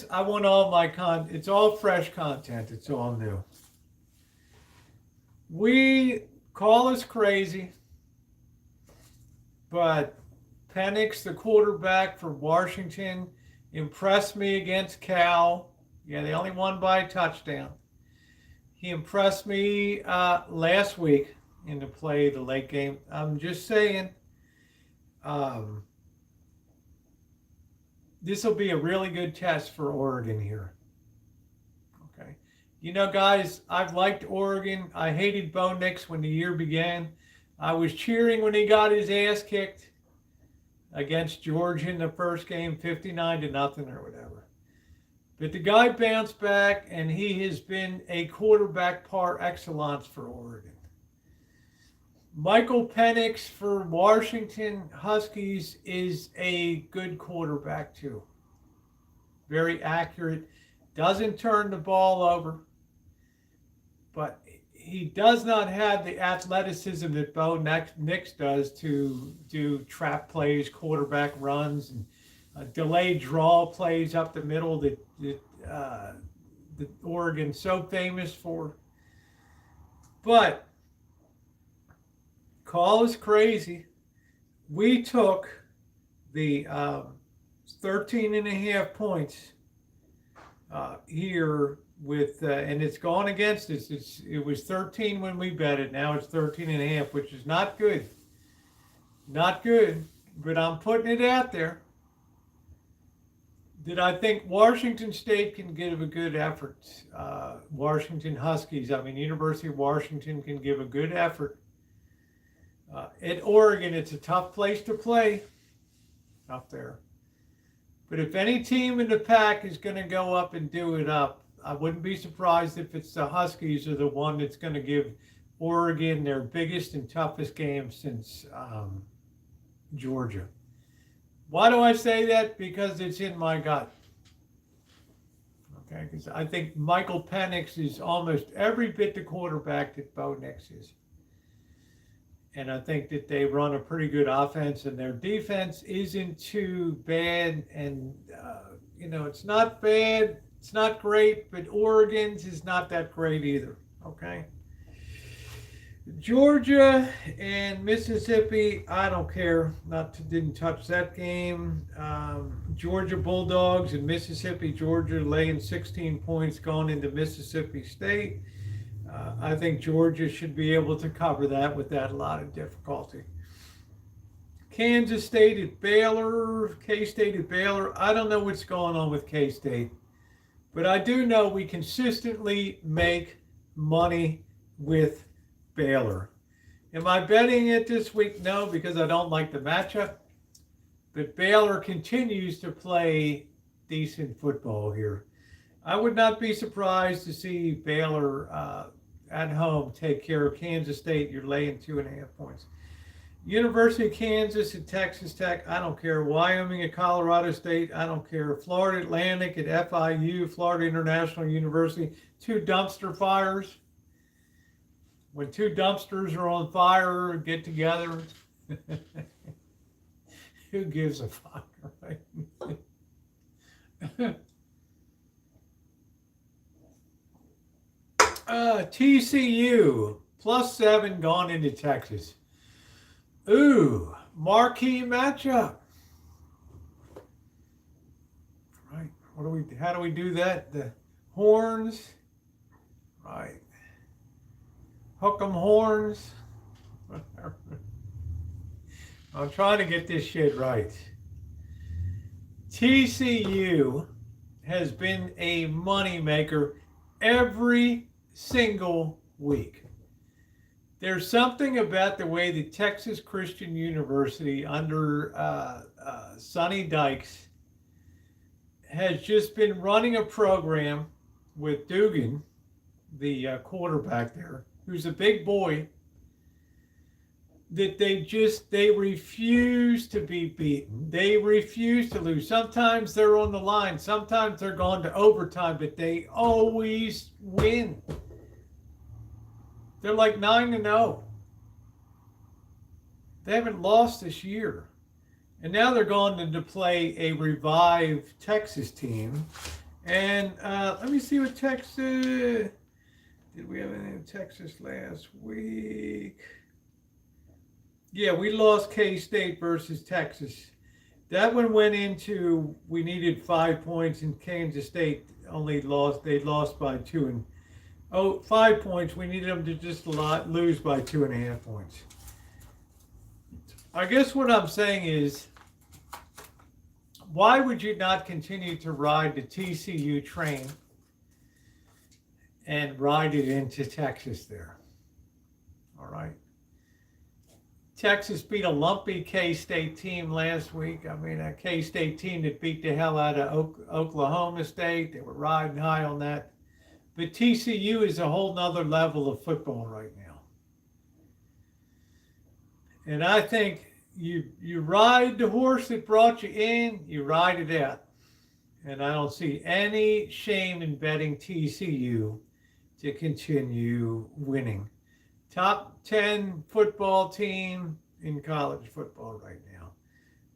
I want all my content. It's all fresh content. It's all new. We call us crazy, but Penix, the quarterback for Washington, impressed me against Cal. Yeah, they only won by a touchdown. He impressed me last week in the late game. I'm just saying, this will be a really good test for Oregon here. Okay. Guys, I've liked Oregon. I hated Bo Nix when the year began. I was cheering when he got his ass kicked against Georgia in the first game, 59 to nothing or whatever. But the guy bounced back, and he has been a quarterback par excellence for Oregon. Michael Penix for Washington Huskies is a good quarterback too. Very accurate. Doesn't turn the ball over. But he does not have the athleticism that Bo Nix does to do trap plays, quarterback runs, and delayed draw plays up the middle that Oregon's so famous for. But call is crazy. We took the 13.5 points here with, and it's gone against us. It was 13 when we bet it. Now it's 13 and a half, which is not good. Not good, but I'm putting it out there. Did I think Washington State can give a good effort? Washington Huskies, University of Washington can give a good effort. At Oregon, it's a tough place to play up there. But if any team in the pack is going to go up and do it up, I wouldn't be surprised if it's the Huskies or the one that's going to give Oregon their biggest and toughest game since Georgia. Why do I say that? Because it's in my gut. Okay, because I think Michael Penix is almost every bit the quarterback that Bo Nix is. And I think that they run a pretty good offense, and their defense isn't too bad. And, it's not bad. It's not great, but Oregon's is not that great either. Okay. Georgia and Mississippi, I don't care. Didn't touch that game. Georgia Bulldogs and Mississippi, Georgia laying 16 points going into Mississippi State. I think Georgia should be able to cover that without a lot of difficulty. Kansas State at Baylor, K-State at Baylor. I don't know what's going on with K-State, but I do know we consistently make money with Baylor. Am I betting it this week? No, because I don't like the matchup. But Baylor continues to play decent football here. I would not be surprised to see Baylor at home take care of Kansas State. You're laying 2.5 points. University of Kansas at Texas Tech, I don't care. Wyoming at Colorado State, I don't care. Florida Atlantic at FIU, Florida International University, 2 dumpster fires. When 2 dumpsters are on fire, get together. Who gives a fuck, right? TCU, +7 gone into Texas. Ooh, marquee matchup. Right, how do we do that? The horns, right. Hook 'em horns. I'm trying to get this shit right. TCU has been a moneymaker every single week. There's something about the way the Texas Christian University under Sonny Dykes has just been running a program with Dugan, the quarterback there, who's a big boy, that they refuse to be beaten. They refuse to lose. Sometimes they're on the line. Sometimes they're going to overtime, but they always win. They're like 9-0. They haven't lost this year. And now they're going to play a revived Texas team. And let me see what Texas... Did we have any in Texas last week? Yeah, we lost K-State versus Texas. That one went into, we needed 5 points, and Kansas State they lost by 5 points. We needed them to just lose by 2.5 points. I guess what I'm saying is, why would you not continue to ride the TCU train and ride it into Texas there? All right. Texas beat a lumpy K-State team last week. A K-State team that beat the hell out of Oklahoma State. They were riding high on that. But TCU is a whole nother level of football right now. And I think you ride the horse that brought you in, you ride it out. And I don't see any shame in betting TCU to continue winning. Top 10 football team in college football right now.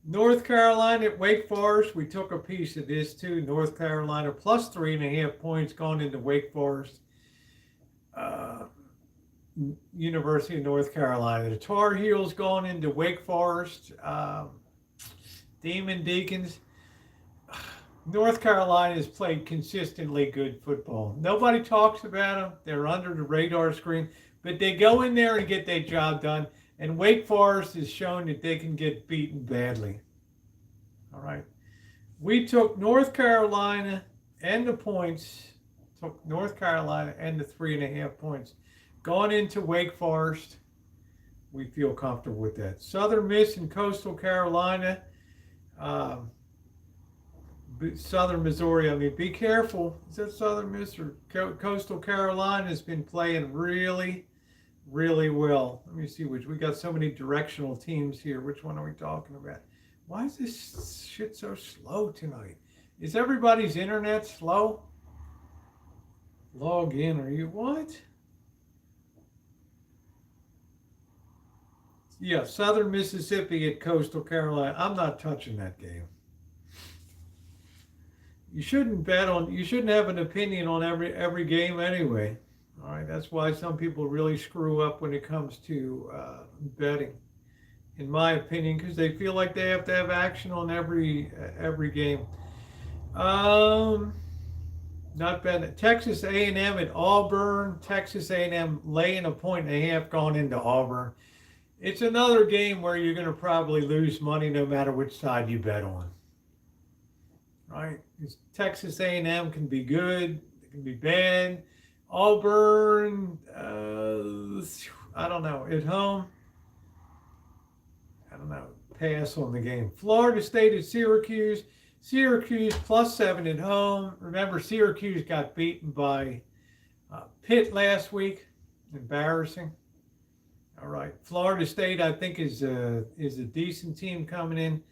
North Carolina at Wake Forest, we took a piece of this too. North Carolina +3.5 points going into Wake Forest. University of North Carolina. The Tar Heels going into Wake Forest. Demon Deacons. North Carolina has played consistently good football. Nobody talks about them. They're under the radar screen, but they go in there and get their job done. And Wake Forest has shown that they can get beaten badly. All right. We took North Carolina and the points, took North Carolina and the 3.5 points. Going into Wake Forest, we feel comfortable with that. Southern Miss and Coastal Carolina, Southern Missouri, I mean, be careful. Is that Southern Miss or Coastal Carolina has been playing really, really well. Let me see which. We got so many directional teams here. Which one are we talking about? Why is this shit so slow tonight? Is everybody's internet slow? Log in. Are you what? Yeah, Southern Mississippi at Coastal Carolina. I'm not touching that game. You shouldn't bet on. You shouldn't have an opinion on every game anyway. All right, that's why some people really screw up when it comes to betting, in my opinion, because they feel like they have to have action on every game. Not bad. Texas A&M at Auburn. Texas A&M laying 1.5 going into Auburn. It's another game where you're going to probably lose money no matter which side you bet on. Right? Texas A&M can be good, it can be bad. Auburn, I don't know. At home, I don't know. Pass on the game. Florida State at Syracuse. Syracuse +7 at home. Remember, Syracuse got beaten by Pitt last week. Embarrassing. All right. Florida State, I think, is a decent team coming in.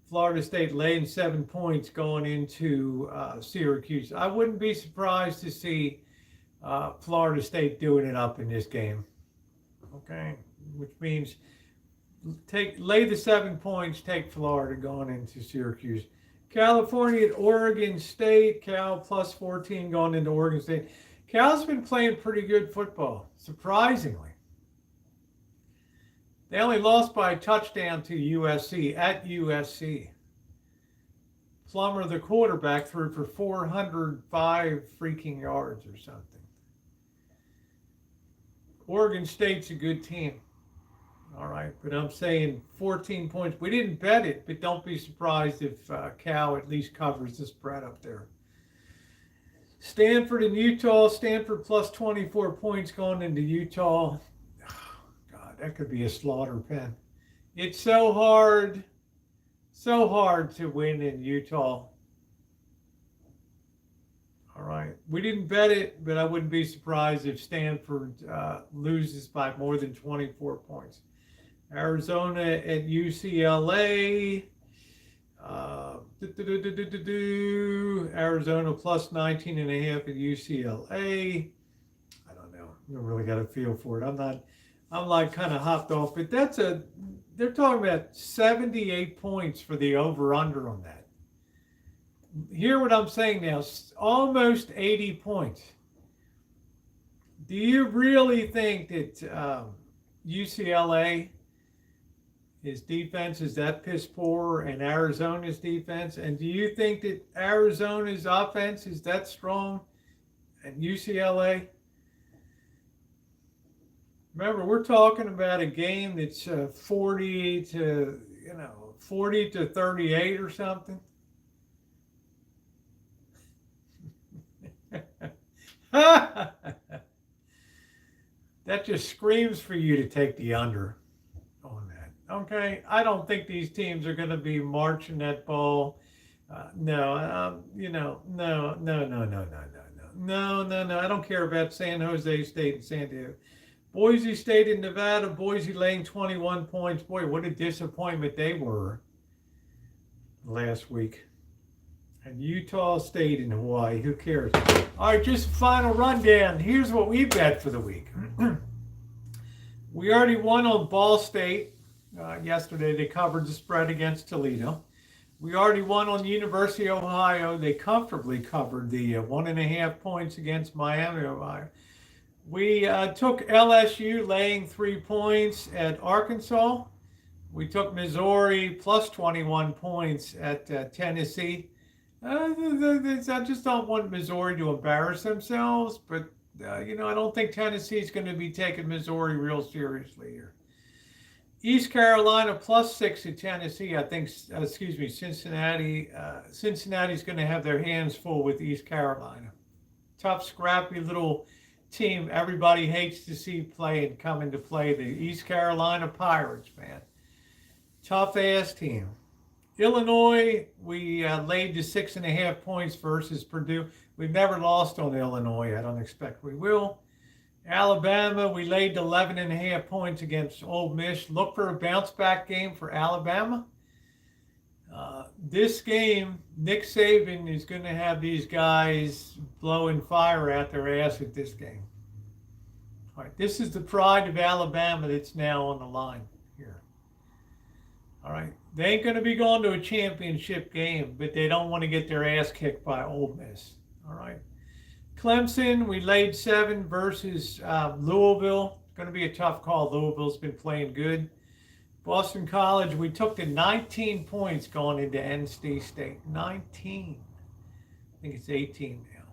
Florida State laying 7 points going into Syracuse. I wouldn't be surprised to see Florida State doing it up in this game. Okay, which means lay the 7 points, take Florida going into Syracuse. California at Oregon State. Cal +14 going into Oregon State. Cal's been playing pretty good football, surprisingly. They only lost by a touchdown to USC at USC. Plummer, the quarterback, threw for 405 freaking yards or something. Oregon State's a good team. All right, but I'm saying 14 points. We didn't bet it, but don't be surprised if Cal at least covers the spread up there. Stanford and Utah. Stanford +24 points going into Utah. That could be a slaughter pen. It's so hard to win in Utah. All right. We didn't bet it, but I wouldn't be surprised if Stanford loses by more than 24 points. Arizona at UCLA. Arizona +19.5 at UCLA. I don't know. I really got a feel for it. I'm like kind of hopped off, but they're talking about 78 points for the over-under on that. Hear what I'm saying now, almost 80 points. Do you really think that UCLA, his defense is that piss poor and Arizona's defense? And do you think that Arizona's offense is that strong and UCLA? Remember, we're talking about a game that's 40 to 38 or something. That just screams for you to take the under on that. Okay, I don't think these teams are going to be marching that ball. No. I don't care about San Jose State and San Diego. Boise State in Nevada, Boise laying 21 points. Boy, what a disappointment they were last week. And Utah State in Hawaii, who cares? All right, just a final rundown. Here's what we bet for the week. We already won on Ball State. Yesterday, they covered the spread against Toledo. We already won on the University of Ohio. They comfortably covered the 1.5 points against Miami, Ohio. We took LSU laying 3 points at Arkansas. We took Missouri +21 points at Tennessee. I just don't want Missouri to embarrass themselves, but I don't think Tennessee's going to be taking Missouri real seriously here. East Carolina +6 at Tennessee. I think, excuse me, Cincinnati. Cincinnati's going to have their hands full with East Carolina. Tough, scrappy little team everybody hates to see play and come into play. The East Carolina Pirates, man. Tough ass team. Illinois, we laid to 6.5 points versus Purdue. We've never lost on Illinois. I don't expect we will. Alabama, we laid 11.5 points against Ole Miss. Look for a bounce back game for Alabama. This game, Nick Saban is going to have these guys blowing fire out their ass at this game. All right, this is the pride of Alabama that's now on the line here. All right, they ain't going to be going to a championship game, but they don't want to get their ass kicked by Ole Miss. All right. Clemson, we laid 7 versus Louisville. It's going to be a tough call. Louisville's been playing good. Boston College, we took to 19 points going into NC State. 19. I think it's 18 now.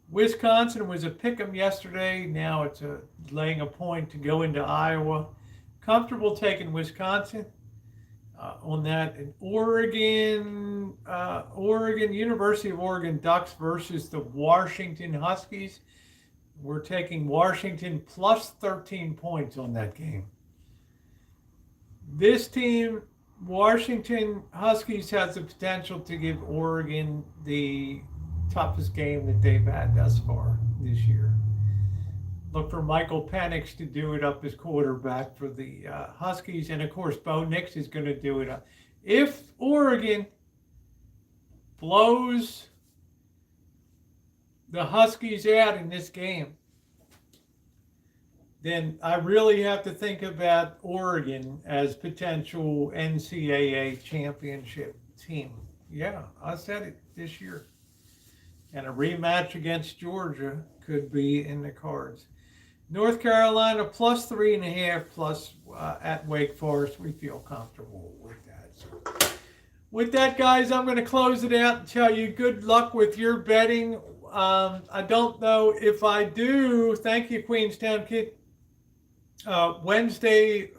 Wisconsin was a pick 'em yesterday. Now it's laying a point to go into Iowa. Comfortable taking Wisconsin on that. And Oregon, University of Oregon Ducks versus the Washington Huskies. We're taking Washington +13 points on that game. This team, Washington Huskies, has the potential to give Oregon the toughest game that they've had thus far this year. Look for Michael Penix to do it up as quarterback for the Huskies. And, of course, Bo Nix is going to do it up. If Oregon blows the Huskies out in this game, then I really have to think about Oregon as potential NCAA championship team. Yeah, I said it this year. And a rematch against Georgia could be in the cards. North Carolina +3.5 plus at Wake Forest. We feel comfortable with that. So, with that, guys, I'm going to close it out and tell you good luck with your betting. I don't know if I do. Thank you, Queenstown Kid. Wednesday,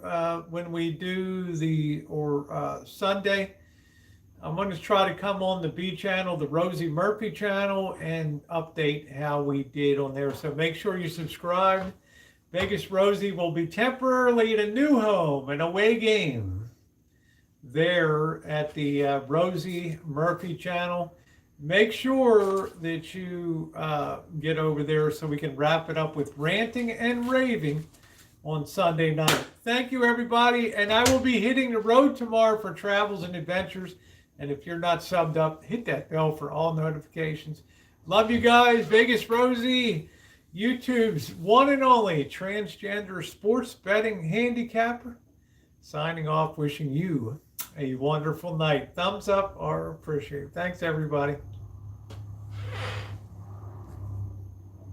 when we do Sunday, I'm going to try to come on the B channel, the Rosie Murphy channel, and update how we did on there. So make sure you subscribe. Vegas Rosie will be temporarily in a new home, an away game there at the Rosie Murphy channel. Make sure that you get over there so we can wrap it up with ranting and raving on Sunday night. Thank you, everybody. And I will be hitting the road tomorrow for travels and adventures. And if you're not subbed up, hit that bell for all notifications. Love you guys. Vegas Rosie, YouTube's one and only transgender sports betting handicapper. Signing off, wishing you a wonderful night. Thumbs up or appreciate it. Thanks, everybody.